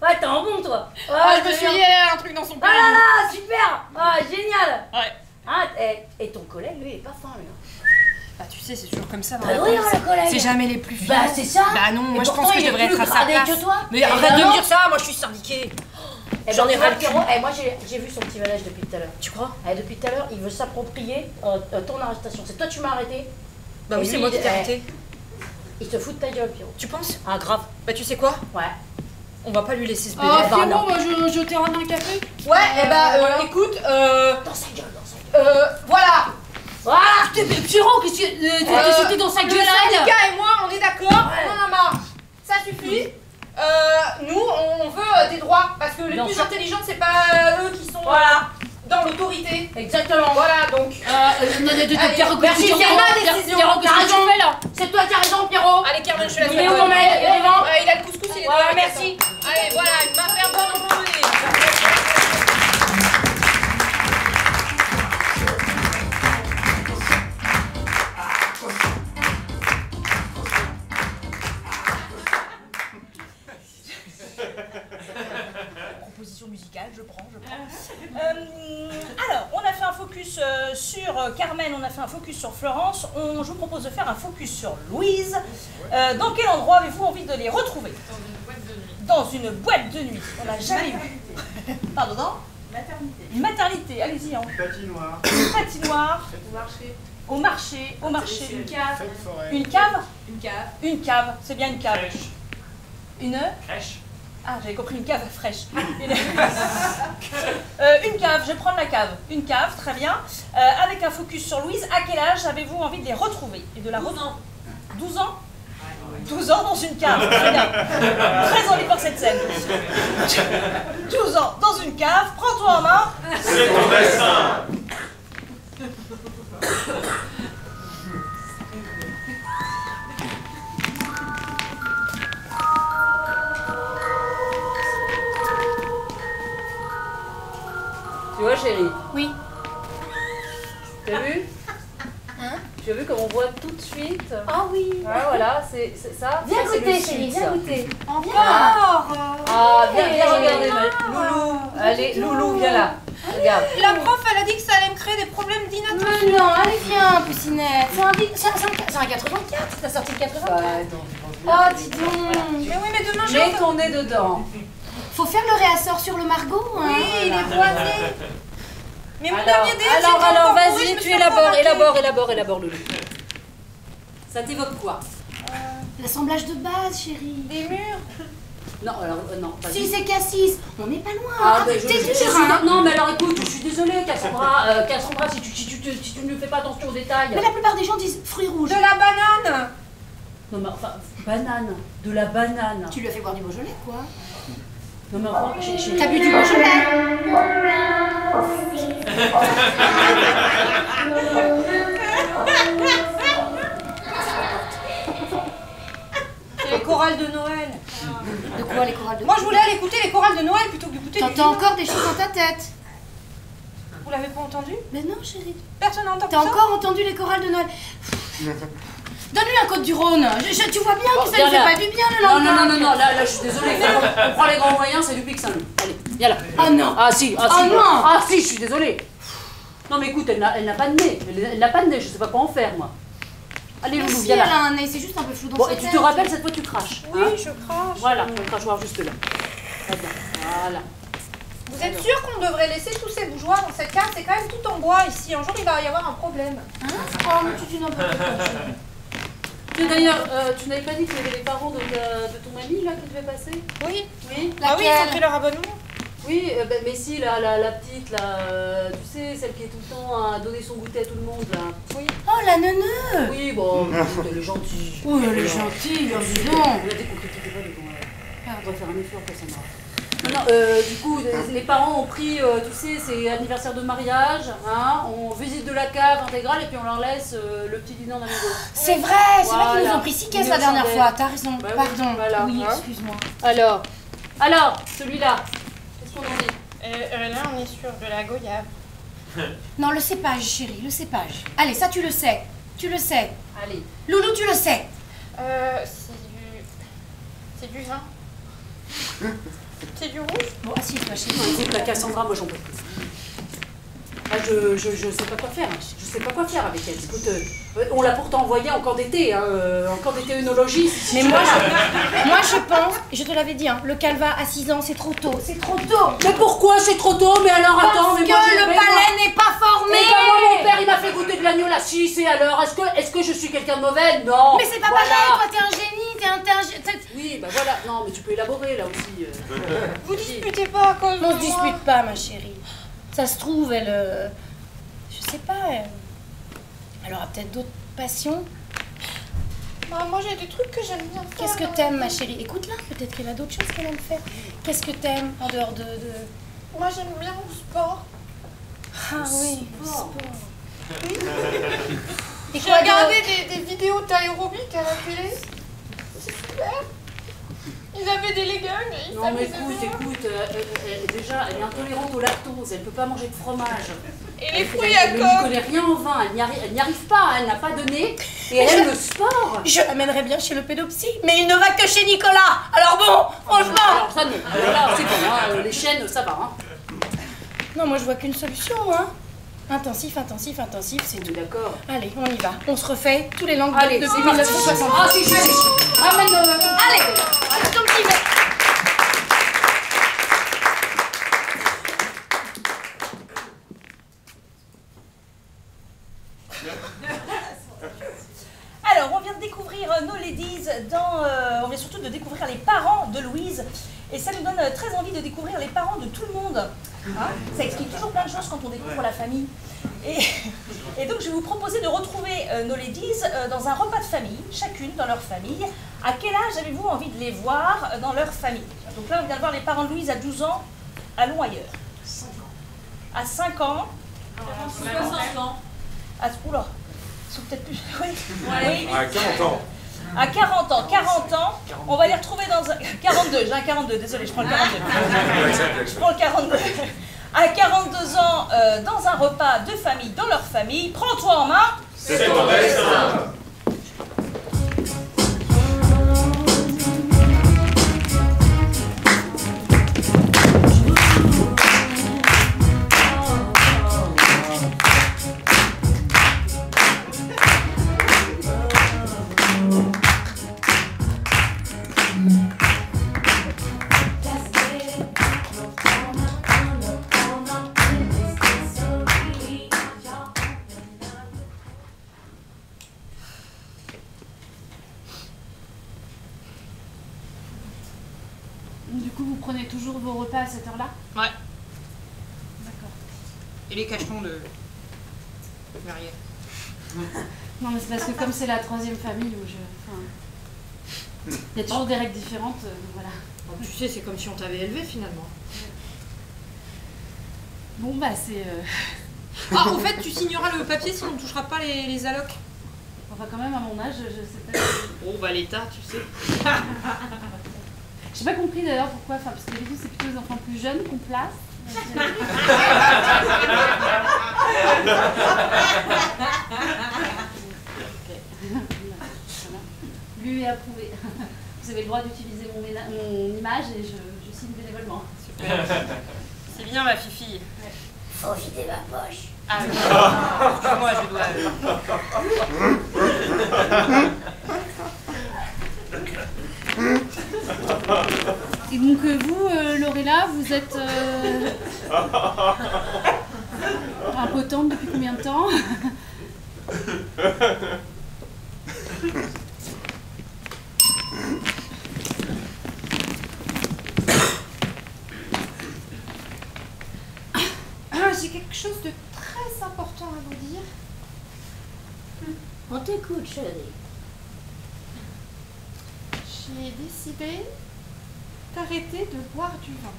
Ouais, t'es en bon, toi.
je me suis dit, un truc dans son
Ah là là, super. Ah, génial.
Ouais.
Ah, et ton collègue, lui, il est pas fin, lui.
Bah, tu sais, c'est toujours comme ça. Dans
Bah
la
oui,
classe.
le collègue.
C'est jamais les plus
Bah,
fiers.
c'est ça.
Bah non, moi je
pourtant,
pense que
il
je
est
devrais
plus
être à sa
gradé
place.
que toi.
Mais
Et
arrête de
vraiment
me dire ça, moi je suis syndiquée. J'en ai ras le cul.
Moi, j'ai vu son petit manège depuis tout à l'heure. Tu crois? Depuis tout à l'heure, il veut s'approprier ton arrestation. C'est toi, tu m'as arrêté.
Bah oui,
Et
c'est
lui,
moi qui t'ai arrêté.
Il te fout de ta gueule, Pierrot.
Tu penses?
Ah, grave.
Bah tu sais quoi?
Ouais.
On va pas lui laisser ce bébé.
Ah,
Bah,
Pierrot,
non.
bah, je t'ai ramené un café.
Ouais, et bah
voilà.
écoute,
Dans sa gueule.
voilà.
Voilà.
Pierrot, qu'est-ce que c'était dans sa
Le
gueule à elle?
syndicat et moi, on est d'accord, on en a marre. Ça suffit. Nous, on veut des droits parce que les
Bien
plus
sûr.
intelligents, c'est pas eux qui sont dans l'autorité.
Exactement.
Voilà, donc.
Pierrot,
merci, c'est ma décision.
T'as raison. C'est toi qui as raison, Pierrot.
Allez, Carmen, je te laisse.
Il est où, mon mec? Il est devant.
Il a le couscous, il est devant.
Ouais, merci.
Allez, voilà, une main ferme bonne empoisonnée.
Proposition musicale, je prends. Alors, on a fait un focus sur Carmen, on a fait un focus sur Florence. Je vous propose de faire un focus sur Louise. Dans quel endroit avez-vous envie de les retrouver? Dans une boîte de nuit. On n'a jamais vu. Pardon, non?
Maternité.
Une maternité, allez-y. Hein.
Patinoire.
Une patinoire.
Au marché.
Au marché. Au marché.
Une cave.
Fête forêt.
Une cave.
Une cave.
Une cave, c'est bien une cave.
Crèche.
Une
Crèche.
Ah, j'avais compris une cave fraîche. Une cave, je vais prendre la cave. Une cave, très bien. Avec un focus sur Louise, à quel âge avez-vous envie de les retrouver et de la
12 ans.
12 ans 12 ans dans une cave, très bien. Très envie de voir cette scène. 12 ans dans une cave, prends-toi en main.
C'est ton destin.
Tu vois, chérie?
Oui.
T'as vu? Tu as vu comme on voit tout de suite?
Ah oui.
Ah, voilà, c'est ça.
Viens
ça, c'est
goûter,
le
chérie,
sud,
viens
ça.
goûter.
Encore
Ah, viens regarder, Loulou. Allez, Loulou, viens là. Regarde.
La prof, elle a dit que ça allait me créer des problèmes d'inattention.
Mais non, allez viens, Poussinette. C'est un 84, t'as sorti le 84. Oh, dis donc.
Mais oui, mais demain,
Mets ton nez dedans.
Faut faire le réassort sur le Margot, hein.
Oui, il est boisé. Mais mon
Alors,
dernier dé, c'est
alors,
encore pourri,
vas-y,
je me
tu
suis encore
élabore, Loulou. Ça t'évoque quoi?
L'assemblage de base, chérie.
des murs.
Non, alors, non. vas-y.
Si c'est Cassis, on n'est pas loin.
Ah, ben,
T'es
je
dur,
suis-
hein.
Non, mais alors écoute, je suis désolée, Cassandra, si tu ne fais pas attention aux détails.
Mais la plupart des gens disent fruits rouges.
De la banane.
Non, mais enfin, banane, de la banane.
Tu lui as fait boire du Beaujolais, quoi.
Non, mais enfin,
T'as bu du Beaujolais.
C'est les chorales de Noël.
De quoi les chorales de
Moi, je voulais aller écouter les chorales de Noël plutôt que d'écouter du
T'entends
vin.
encore des choses dans ta tête.
Vous l'avez pas entendu?
Mais non, chérie.
Personne n'a entendu
T'as
ça?
encore entendu les chorales de Noël. Donne-lui un Côte du Rhône. Tu vois bien
Bon,
que ça lui fait
viens là.
pas du bien, le
Non,
lendemain.
non, là, je suis désolée. On prend les grands moyens, c'est du Pic Saint-Loup. Allez, viens là.
Oh non.
Ah si,
Oh non.
Ah si, je suis désolée. Non, mais écoute, elle n'a pas de nez. Elle n'a pas de nez, je sais pas quoi en faire, moi. Allez,
Mais
Loulou,
si,
viens
elle
là.
a un nez, c'est juste un peu flou dans
Bon,
sa
et tu
tête.
te rappelles, cette fois, tu craches.
Oui,
hein.
je crache.
Voilà, ton crachoir juste là. Très bien, voilà.
Vous êtes sûr qu'on devrait laisser tous ces bougeoirs dans cette cave? C'est quand même tout en bois ici. Un jour, il va y avoir un problème.
Hein? Oh, mais tu dis n'importe quoi, chérie.
D'ailleurs, tu n'avais pas dit qu'il y avait les parents de ton ami là qui devaient passer?
Oui.
Oui.
Ah oui, ils ont pris leur abonnement.
Oui, mais si, la petite, là, tu sais, celle qui est tout le temps à donner son goûter à tout le monde, là. Oui.
Oh, la neuneu.
Oui, bon, écoute, elle est gentille.
Oui, elle est gentille, dis donc.
Elle a dit qu'on critiquait pas les gens. On doit faire un effort pour ça, non. Non, du coup, les parents ont pris, tu sais, c'est anniversaire de mariage, hein, on visite de la cave intégrale et puis on leur laisse le petit dîner en amigo.
C'est vrai qu'ils
Voilà.
nous ont pris 6 caisses
Une
la dernière
chandelle.
fois. T'as raison,
Bah oui,
pardon.
voilà,
Oui,
hein.
excuse-moi.
Alors, celui-là, qu'est-ce qu'on en dit?
Là, on est sur de la goyave.
Non, le cépage, chérie, le cépage. Allez, ça tu le sais. Tu le sais.
Allez.
Loulou, tu le sais.
C'est du vin. C'est du rouge.
Bon, assieds-toi, chérie.
Écoute, la Cassandra, moi j'en peux plus. Ah, je sais pas quoi faire. Je sais pas quoi faire avec elle. Écoute, on l'a pourtant envoyée en camp d'été, hein, en camp d'été œnologie.
Mais moi, je pense, je te l'avais dit, hein, le calva à 6 ans, c'est trop tôt. C'est trop tôt.
Mais pourquoi c'est trop tôt? Mais alors, attends,
Parce
mais
que
moi,
le palais n'est pas formé.
Mais comment mon père, il m'a fait goûter de l'agneau la 6 et alors, est-ce que je suis quelqu'un de mauvais? Non.
Mais c'est pas
voilà.
pareil, toi, t'es un génie,
Oui, bah voilà. Non, mais tu peux élaborer, là aussi.
Vous disputez pas à cause de
On
moi.
se dispute pas, ma chérie. Ça se trouve, elle... je sais pas, elle aura peut-être d'autres passions.
Bah, moi, j'ai des trucs que j'aime bien faire.
Qu'est-ce que t'aimes, ma chérie? Écoute-la, peut-être qu'elle a d'autres choses qu'elle aime faire. Qu'est-ce que t'aimes en dehors de...
Moi, j'aime bien le sport.
Ah oui, le sport.
Oui.
Et
J'ai
quoi
regardé des vidéos d'aérobic à la télé. C'est super. Ils avaient des légumes et ils
Non, mais
s'amusaient
écoute,
bien.
déjà, elle est intolérante au lactose, elle peut pas manger de fromage.
Et les fruits à
Elle ne
coque.
connaît rien au vin, elle n'y arrive pas, elle n'a pas de nez, et elle aime le sport.
Je l'amènerais bien chez le pédopsie, mais il ne va que chez Nicolas. Alors bon, franchement...
Alors ça non, là c'est bon, hein, les chaînes, ça va. Hein.
Non, moi je vois qu'une solution, hein. Intensif, intensif, intensif, c'est tout.
D'accord.
Allez, on y va. On se refait tous les langues
Allez,
depuis
c'est parti.
1960.
Ah si, je vais. Ramène
Allez, ton petit verre.
Alors, on vient de découvrir nos ladies on vient surtout de découvrir les parents de Louise. Et ça nous donne très envie de découvrir les parents de tout le monde. Hein, ça explique toujours plein de choses quand on découvre la famille. Et donc, je vais vous proposer de retrouver nos ladies dans un repas de famille, chacune dans leur famille. À quel âge avez-vous envie de les voir dans leur famille? Donc là, on vient de voir les parents de Louise à 12 ans. Allons ailleurs. 5 ans. À 5 ans.
60 ans.
Oula, ils sont peut-être plus... Oui.
Ouais.
Oui.
À 40 ans.
À 40 ans, 40 ans, on va les retrouver dans un... 42, j'ai un 42, désolé, je prends le 42. Je prends le 42. À 42 ans, dans un repas de famille, dans leur famille, prends-toi en main.
C'est ton destin.
Du coup, vous prenez toujours vos repas à cette heure-là?
Ouais.
D'accord.
Et les cachetons de Marielle.
Non, mais c'est parce que comme c'est la troisième famille où il y a toujours des règles différentes, voilà.
Tu sais, c'est comme si on t'avait élevé finalement.
Bon, bah c'est...
Ah, au fait, tu signeras le papier si on ne touchera pas les allocs.
Enfin, quand même, à mon âge, je sais pas...
Bon, bah l'État, tu sais.
J'ai pas compris d'ailleurs pourquoi, enfin, parce que d'habitude c'est plutôt les enfants plus jeunes qu'on place. Lu et approuvé. Vous avez le droit d'utiliser mon image et je signe bénévolement.
Super. C'est bien, ma fifi.
Faut vider ma poche.
Ah oui. Excuse-moi, je dois...
Et donc vous, Lorella, vous êtes impotente depuis combien de temps?
J'ai quelque chose de très important à vous dire.
On t'écoute, chérie.
J'ai décidé d'arrêter de boire du vin.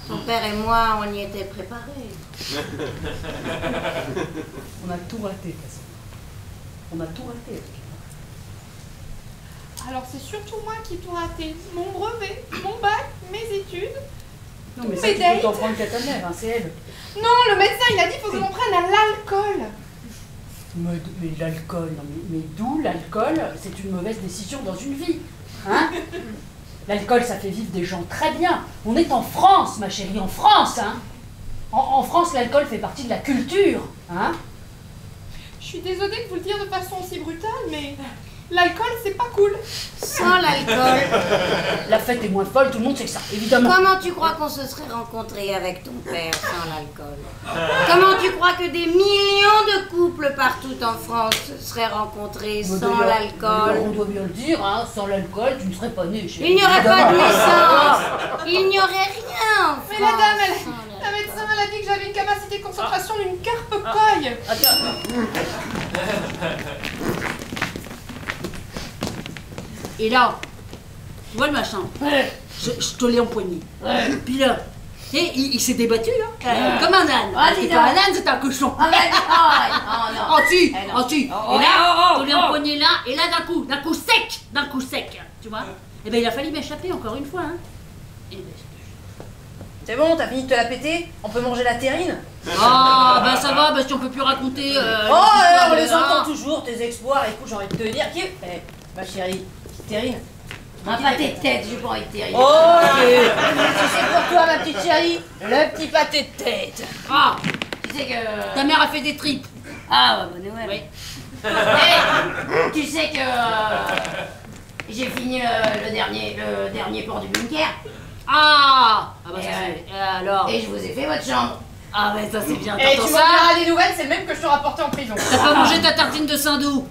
Ton père et moi, on y était préparés.
On a tout raté, Cassandra. On a tout raté.
Alors c'est surtout moi qui tout raté. Mon brevet, mon bac, mes études.
Non, mais
tous
ça,
mes
tu
dates.
peux t'en prendre qu'à ta mère, hein, c'est elle.
Non, le médecin il a dit qu'il faut que l'on prenne à l'alcool.
Mais l'alcool, non, mais d'où l'alcool? C'est une mauvaise décision dans une vie. Hein? L'alcool, ça fait vivre des gens très bien. On est en France, ma chérie, en France. Hein? En France, l'alcool fait partie de la culture. Hein?
Je suis désolée de vous le dire de façon aussi brutale, mais l'alcool c'est pas cool.
Sans l'alcool,
La fête est moins folle, tout le monde sait que ça, évidemment.
comment tu crois qu'on se serait rencontrés avec ton père sans l'alcool? Comment tu crois que des millions de couples partout en France se seraient rencontrés sans
D'ailleurs,
l'alcool?
on doit bien le dire, hein, sans l'alcool, tu ne serais pas né, chérie.
Il n'y aurait pas de
Évidemment.
naissance. Il n'y aurait rien en
Mais
France
la dame,
sans l'alcool.
la médecin elle a dit que j'avais une capacité de concentration d'une carpe paille.
Et là, tu vois le machin, je te l'ai empoigné. Puis là, tu sais, il s'est débattu, là, comme un âne.
dis
C'était
donc.
pas un âne, c'était un cochon.
Ah, mais oh non.
Oh si,
Eh non.
oh si.
Oh,
Et là,
oh,
je te l'ai
oh.
empoigné là, et là d'un coup sec, tu vois. Et ben il a fallu m'échapper encore une fois, hein. Et ben,
C'est bon, t'as fini de te la péter? On peut manger la terrine?
ah, ben ça va, parce qu'on peut plus raconter.
Oh,
l'histoire
on
de
les
là.
entend toujours, tes exploits. Écoute, j'ai envie de te dire qui. Eh, ma chérie, petite terrine.
Ah, pas tes têtes, j'ai pas envie de terrible.
Ok. Si c'est pour toi, ma petite chérie, le petit pâté de tête.
Ah,
Tu sais que...
ta mère a fait des tripes.
Ah ouais, bonne nouvelle.
Oui.
Eh, tu sais que j'ai fini le dernier port du bunker.
Ah, bah
Et,
ça c'est. Alors.
Et je vous ai fait votre chambre.
Ah, ben ça c'est bien.
Et tu
T'entends
m'en
ça?
diras des nouvelles, c'est le même que je te rapportais en prison.
T'as pas mangé ta tartine de Saint-Doux?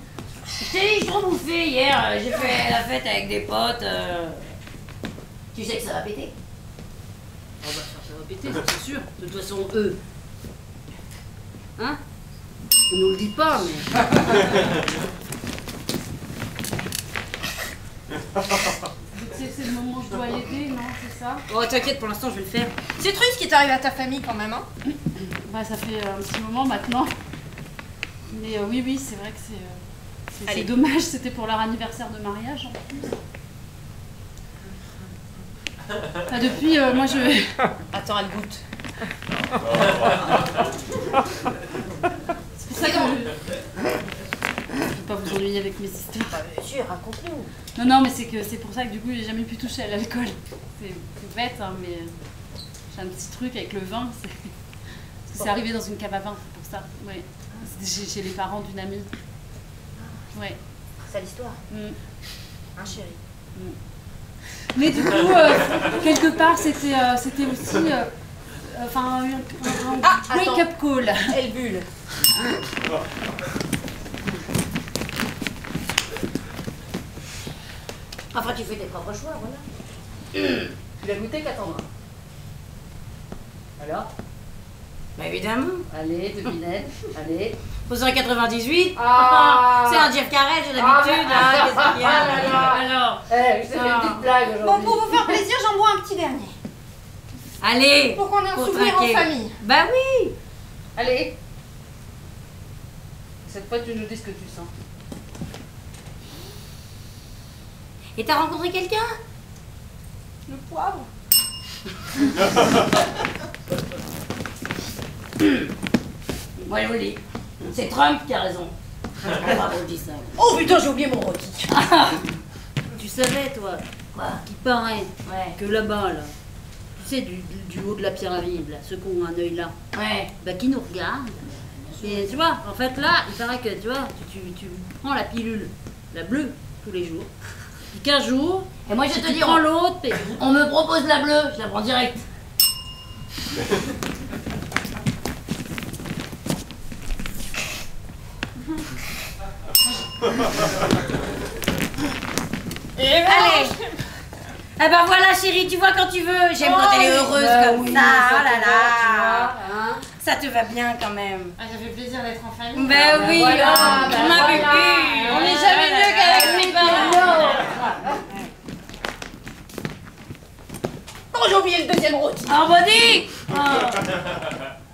Je t'ai dit, je trop bouffé hier. J'ai fait la fête avec des potes. Tu sais que ça va péter.
Oh bah ça va péter, ça, c'est sûr. De toute façon, eux. Hein? On nous le dit pas, mais.
C'est le moment où je dois l'aider, non? C'est ça?
Oh, t'inquiète, pour l'instant, je vais le faire.
C'est triste ce qui est arrivé à ta famille quand même, hein.
Bah, ça fait un petit moment maintenant. Mais oui, c'est vrai que c'est
Allez.
dommage, c'était pour leur anniversaire de mariage en plus. Enfin, depuis, moi je.
Attends, elle goûte.
C'est pour ça que. Je vais pas vous ennuyer avec mes histoires.
Bah, bien sûr, raconte-nous.
Non, mais c'est pour ça que du coup, j'ai jamais pu toucher à l'alcool. C'est bête, hein, mais j'ai un petit truc avec le vin. Parce que c'est arrivé dans une cave à vin, c'est pour ça. Ouais. C'était chez les parents d'une amie. Ouais.
C'est l'histoire.
Mm.
Hein, chérie.
Mais du coup, quelque part, c'était aussi enfin, un wake-up call.
Elle bulle.
Enfin, tu fais tes propres choix, voilà.
Tu l'as goûté, Cassandra? Alors?
Bah évidemment.
Allez, devinette, allez.
98.
Ah.
C'est un Jeff Carrel, j'ai l'habitude.
Ah,
Qu'est-ce qu'il y a?
Alors, je t'ai fait une petite blague
Bon,
aujourd'hui.
pour vous faire plaisir, j'en bois un petit dernier.
Allez.
Pour qu'on ait un
Pour
souvenir
trinquer.
en famille.
Bah oui.
Allez. Cette fois, tu nous dis ce que tu sens.
Et t'as rencontré quelqu'un?
Le poivre.
Moi je vous le dis. C'est Trump qui a raison. Bravo, je dis ça.
Oh putain, j'ai oublié mon rôti.
Tu savais, toi,
Quoi?
qu'il paraît
Ouais.
que là-bas, là, tu sais, du haut de la pyramide, là, ceux qui ont un œil là,
Ouais.
bah, qui nous regardent. Et tu vois, en fait, là, il paraît que, tu vois, tu prends la pilule, la bleue, tous les jours. Puis qu'un jour,
Et moi je
si
te
tu
dis,
prends l'autre, et
on me propose la bleue, je la prends direct. Allez. Eh ben voilà chérie, tu vois quand tu veux. J'aime quand elle est heureuse comme ça. Oh là là. Ça te va bien quand même.
Ah, ça fait plaisir d'être en famille.
Ben oui,
voilà,
oh,
ben
ma
voilà.
pupille.
On n'est jamais mieux qu'avec ses parents.
Oh, j'ai oublié le deuxième rôti.
Oh, body.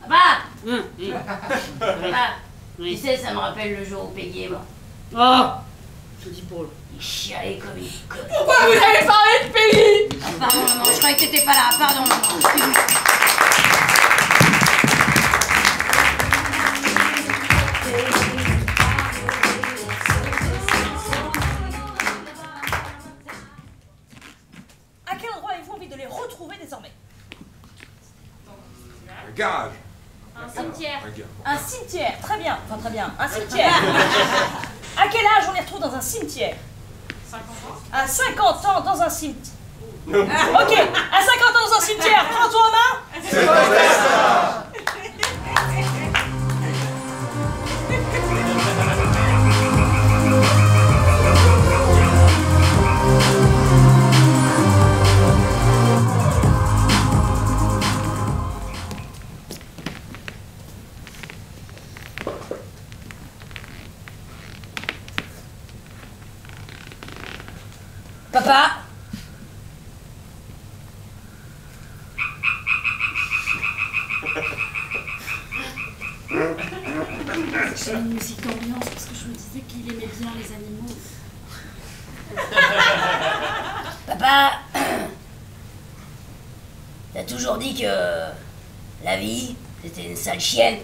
Bah, bah. Tu sais, ça me rappelle le jour où Peggy est morte.
oh, te dis Paul.
Il chialait comme une conne.
Pourquoi vous avez parlé de Peggy?
Ah, pardon, maman, je croyais que t'étais pas là. Pardon, maman.
À quel endroit avez-vous envie de les retrouver désormais?
Un garage.
Un cimetière.
Un garage.
Un cimetière, très bien, enfin très bien, un cimetière. À quel âge on les retrouve dans un cimetière?
50 ans.
À 50 ans dans un cimetière. Ok, à 50 ans dans un cimetière, prends-toi en main.
C'est pas ça.
Papa.
J'ai mis une musique d'ambiance parce que je me disais qu'il aimait bien les animaux.
Papa. T'as toujours dit que la vie, c'était une sale chienne.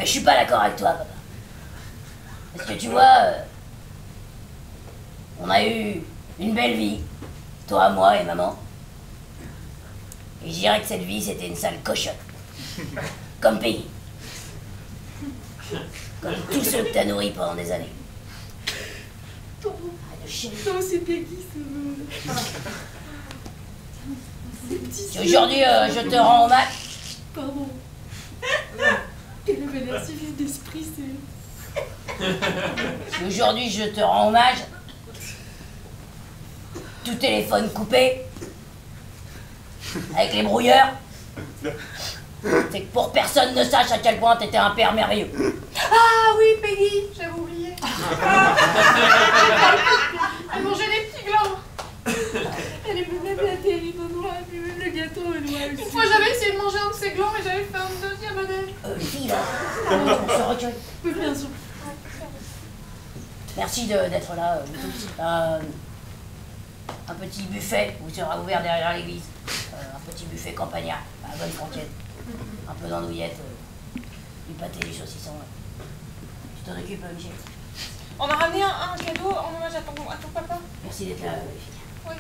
Je suis pas d'accord avec toi, papa. Parce que tu vois, on a eu une belle vie, toi, moi et maman. Et je dirais que cette vie, c'était une sale cochonne. Comme Peggy. Comme tous ceux que t'as nourris pendant des années. Arrête de chier.
Non, c'est Peggy,
Si aujourd'hui, je te rends hommage,
Pardon. Elle avait l'air si vive d'esprit, c'est...
si aujourd'hui je te rends hommage, tout téléphone coupé, avec les brouilleurs, c'est que pour personne ne sache à quel point t'étais un père merveilleux.
Ah oui, Peggy, j'avais oublié. Elle mangeait les petits glands.
Elle aimait même la terrible noix, et puis même le gâteau au noix aussi.
Une fois, j'avais essayé de manger un de ses glands et j'avais fait un deuxième modèle.
Les filles là, on se recueille.
Oui, bien sûr.
Merci d'être là, vous tous. Un petit buffet vous sera ouvert derrière l'église. Un petit buffet campagnard, à la bonne franquette. Un peu d'andouillette, du pâté, du saucisson. Tu t'en occupes, Michel?
On a ramené un cadeau en hommage à ton papa.
Merci d'être là, les filles.
Oui.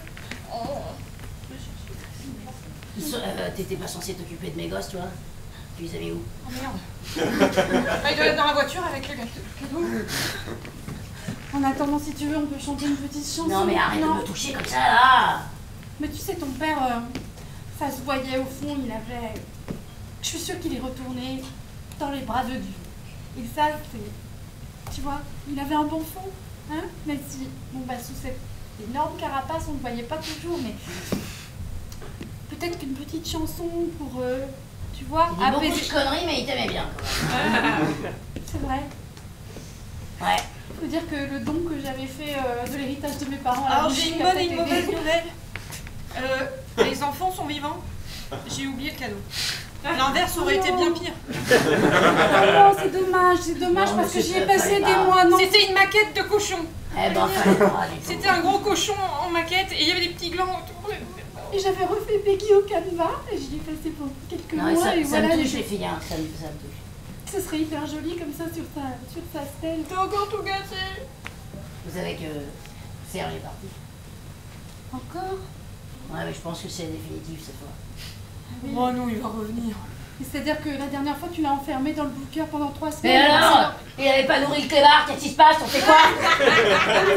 T'étais pas censé t'occuper de mes gosses, toi? Tu les avais où?
Oh merde. Il doit être dans la voiture avec le cadeau.
En attendant, si tu veux, on peut chanter une petite chanson.
Non mais arrête de me toucher comme ça, là!
Mais tu sais, ton père, ça se voyait au fond, il avait... Je suis sûre qu'il est retourné dans les bras de Dieu. Et ça, c'est... Tu vois, il avait un bon fond, hein? Même si, bon bah, sous cette énorme carapace, on ne le voyait pas toujours, mais... Peut-être qu'une petite chanson pour, tu vois,
Il dit beaucoup de conneries, mais il t'aimait bien, quand même.
C'est vrai.
Ouais.
Faut dire que le don que j'avais fait de l'héritage de mes parents...
Alors j'ai une bonne et une mauvaise nouvelle. Les enfants sont vivants. J'ai oublié le cadeau. L'inverse aurait été bien pire.
Non, c'est dommage
Non,
parce que
mais
j'y
c'est
ai passé
pas
des
grave.
mois, non.
C'était une maquette de cochon.
Eh ben, enfin,
C'était un gros cochon en maquette et il y avait des petits glands autour.
Et j'avais refait Peggy au canevas et j'y ai passé pour quelques
non,
mois
ça,
et
ça
voilà.
me touche, les filles, hein. Ça me touche.
Ce serait hyper joli comme ça sur ta stèle.
T'as encore tout gâché.
Vous savez que Serge est parti.
Encore?
Ouais, mais je pense que c'est définitif cette fois.
Oh non, il va revenir.
C'est-à-dire que la dernière fois, tu l'as enfermé dans le bunker pendant 3
Mais
semaines.
alors, il avait pas nourri le clébard, qu'est-ce qui se passe? On fait quoi?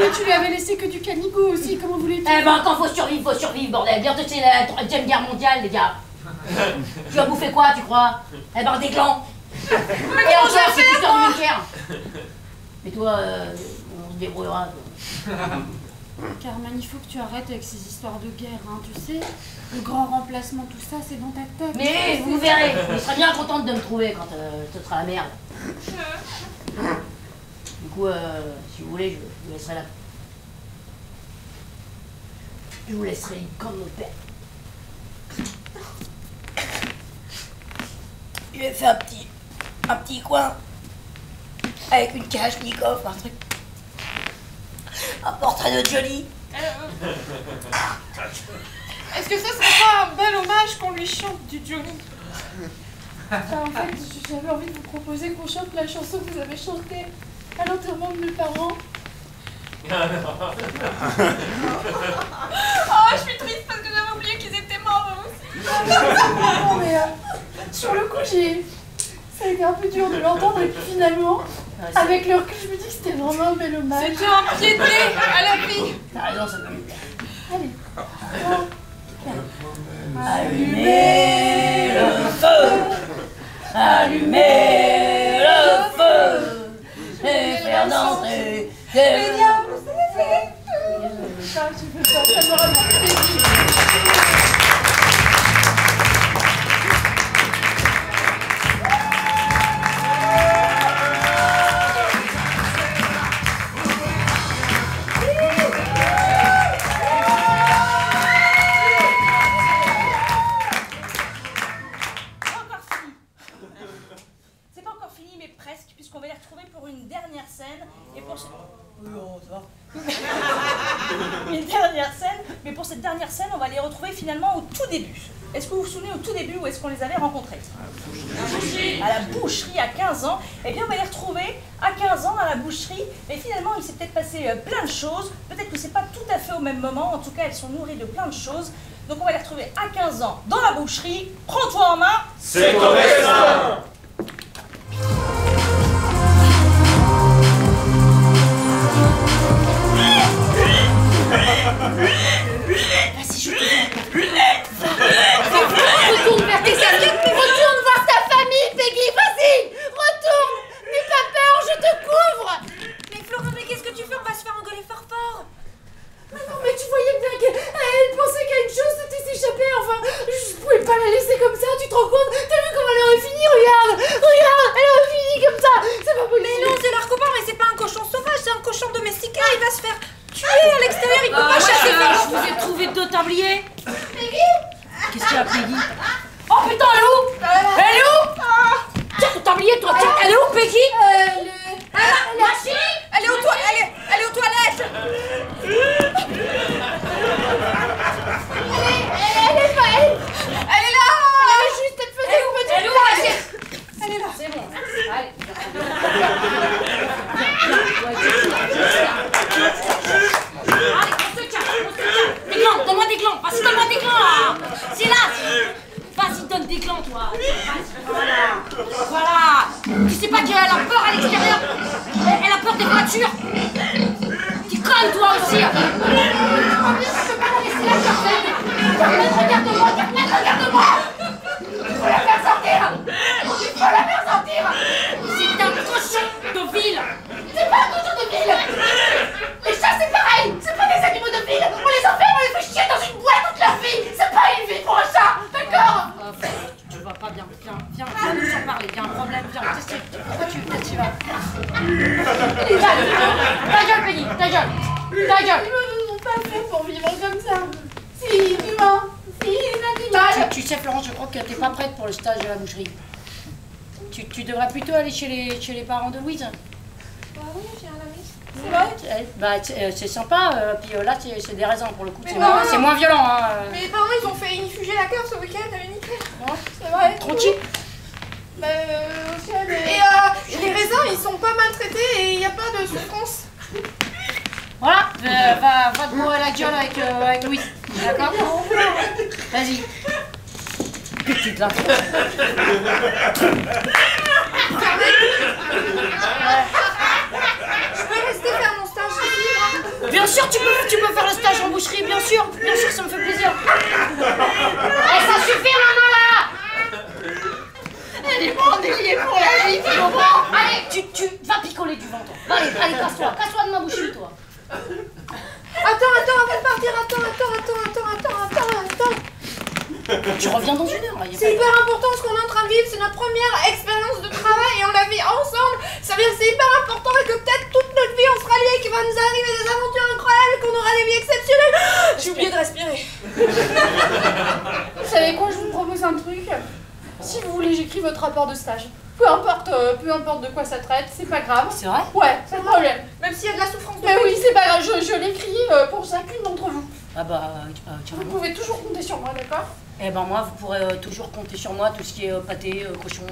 Mais tu lui avais laissé que du canigo aussi, comment voulez-tu?
Eh ben, quand faut survivre, bordel. Bientôt c'est la 3e guerre mondiale, les gars. Tu vas bouffer quoi, tu crois? Eh ben, des glands. Et encore, c'est tu sors du bunker. Mais toi, on se débrouillera. Toi.
Carmen, il faut que tu arrêtes avec ces histoires de guerre, hein, tu sais. Le grand remplacement, tout ça, c'est dans ta tête.
Mais vous verrez, je serai bien contente de me trouver quand ce sera la merde. Du coup, si vous voulez, je vous laisserai là. Je vous laisserai comme mon père. Je vais faire un petit coin
avec une Kalachnikov, un truc. Un portrait de Johnny.
Est-ce que ça serait pas un bel hommage qu'on lui chante du Johnny?
En fait, j'avais envie de vous proposer qu'on chante la chanson que vous avez chantée à l'enterrement de mes parents.
Oh, je suis triste parce que j'avais oublié qu'ils étaient morts eux aussi.
Non, mais sur le coup, ça a été un peu dur de l'entendre et puis finalement, avec le recul, je me dis que c'était vraiment un bel hommage.
C'était un pied de nez à la vie.
T'as raison, ça peut me plaire.
Allez.
Allumez le feu, allumez le feu, et faire danser les diables.
Ça me rappelle plaisir.
Puisqu'on va les retrouver pour une dernière scène et pour ce... une dernière scène, mais pour cette dernière scène, on va les retrouver finalement au tout début. Est-ce que vous vous souvenez au tout début où est-ce qu'on les avait rencontrés? À la boucherie à 15 ans. Eh bien, on va les retrouver à 15 ans à la boucherie, mais finalement, il s'est peut-être passé plein de choses. Peut-être que c'est pas tout à fait au même moment. En tout cas, elles sont nourries de plein de choses. Donc, on va les retrouver à 15 ans dans la boucherie. Prends-toi en main.
C'est ton destin.
Vas-y, je te
Retourne vers tes amis, retourne voir ta famille, Peggy, vas-y, retourne. N'aie pas peur, je te couvre.
Mais Florent, mais qu'est-ce que tu fais? On va se faire engueuler fort fort.
Mais non, mais tu voyais bien qu'elle pensait qu'à une chose, c'était s'échapper, enfin, je pouvais pas la laisser comme ça, tu te rends compte? T'as vu comment elle aurait fini? Regarde, elle aurait fini comme ça, c'est pas possible.
Mais non, c'est leur copain, mais c'est pas un cochon sauvage, c'est un cochon domestiqué, il va se faire tuer à l'extérieur, il peut pas chasser ça.
Je vous ai trouvé deux tabliers.
Peggy?
Qu'est-ce qu'il y a, Peggy? Oh putain, elle est où? Elle est où? Tiens, ton tablier, toi, tiens, elle est où, Peggy?
La chérie, elle est aux toilettes. Elle est aux toilettes. Elle est là.
Elle est juste, elle faisait une petite blague.
Elle est là.
C'est bon. Allez. Des glands, donne-moi des glands. Vas-y, donne-moi des glands, là. C'est là. Vas-y, donne des glands, toi. Vas-y, voilà. Voilà. Tu sais pas qu'elle a peur à l'extérieur? Elle a peur des voitures. Tu connes, toi aussi.
Je peux pas la laisser là, Carmen. Carmen, regarde-moi, Carmen, regarde-moi. Il faut la faire sortir. Il faut la faire sortir.
C'est un cochon de ville.
C'est pas un cochon de ville. Les chats, c'est pareil. C'est pas des animaux de ville. On les enferme, on les fait chier dans une boîte toute leur vie. C'est pas une vie pour un chat, d'accord?
Tu vas pas bien. Viens nous en parler. Il y a un problème. Viens. Pourquoi tu vas? Ta gueule, Peggy. Ta gueule. Ta gueule.
Ils ne sont pas faits pour vivre comme ça. C'est inhumain. C'est inanimal.
Tu sais, Florence, je crois que t'es pas prête pour le stage de la boucherie. Tu devrais plutôt aller chez les parents de Louise.
Bah oui, j'ai un ami.
C'est vrai?
Bah, c'est sympa, puis là, c'est des raisins pour le coup.
Mais
C'est moins violent, hein.
Mais les parents, ils ont fait inifuger la cave ce week-end à l'unité.
C'est vrai?
Tranquille.
Bah, aussi, mais...
Et les raisins, ils sont pas maltraités et il n'y a pas de souffrance.
Voilà, va te bourrer la gueule avec Louise. D'accord? Vas-y. Petite là.
Je peux rester faire mon stage ici?
Bien sûr, tu peux faire le stage en boucherie, bien sûr, ça me fait plaisir. Ça suffit maintenant là. Elle est bandelier pour la vie, tu comprends? Allez, tu vas picoler du ventre. Allez, casse-toi de ma boucherie, toi.
Attends, avant de partir, attends.
Tu reviens dans une heure, là.
C'est hyper important ce qu'on est en train de vivre, c'est notre première expérience de travail et on la vit ensemble. Ça veut dire que c'est hyper important et que peut-être toute notre vie on sera liés, qu'il va nous arriver des aventures incroyables, qu'on aura des vies exceptionnelles. J'ai oublié de respirer.
Vous savez quoi, je vous propose un truc. Si vous voulez, j'écris votre rapport de stage. peu importe de quoi ça traite, c'est pas grave.
C'est vrai?
Ouais, c'est le problème.
Même s'il y a de la souffrance de
Mais oui, c'est pas grave, je l'écris pour chacune d'entre vous.
Ah bah, tiens.
Vous pouvez toujours compter sur moi, d'accord?
Eh ben moi, vous pourrez toujours compter sur moi, tout ce qui est pâté, cochon,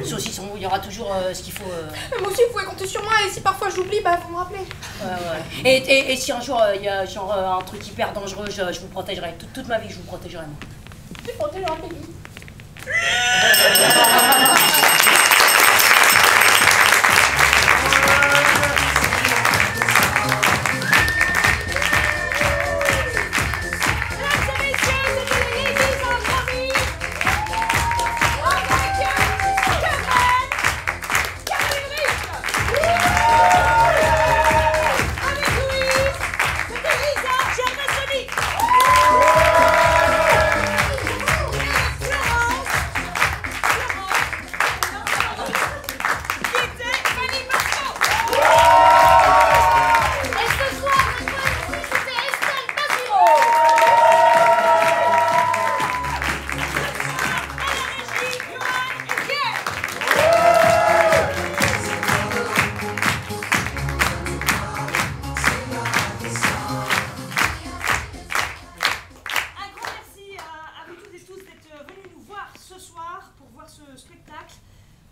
saucisson, il y aura toujours ce qu'il faut.
Moi aussi, vous pouvez compter sur moi, et si parfois j'oublie, bah vous me rappelez.
Ouais. Et si un jour il y a genre un truc hyper dangereux, je vous protégerai. Toute ma vie, je vous protégerai, moi.
Tu protégeras Peggy.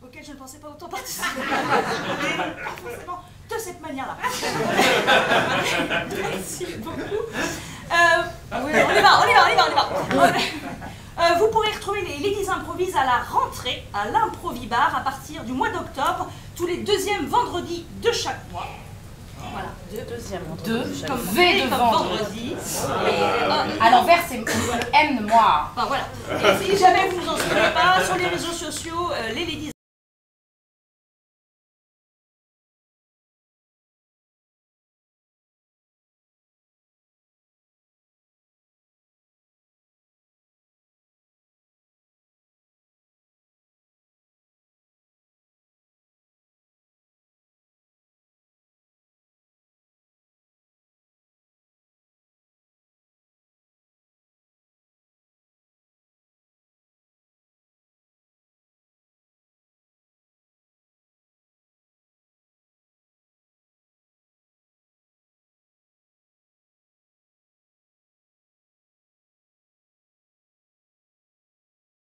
Auquel je ne pensais pas autant participer. Forcément, de cette manière-là. Merci beaucoup. Oui, on y va. Vous pourrez retrouver les Ladies Improvisent à la rentrée, à l'Improvibar, à partir du mois d'octobre, tous les deuxièmes vendredis de chaque mois. Voilà,
deuxième
vendredi.
Comme V de vendredi. À l'envers, c'est le M de moi.
Enfin, voilà. Et si jamais vous vous en souvenez pas, sur les réseaux sociaux, les Ladies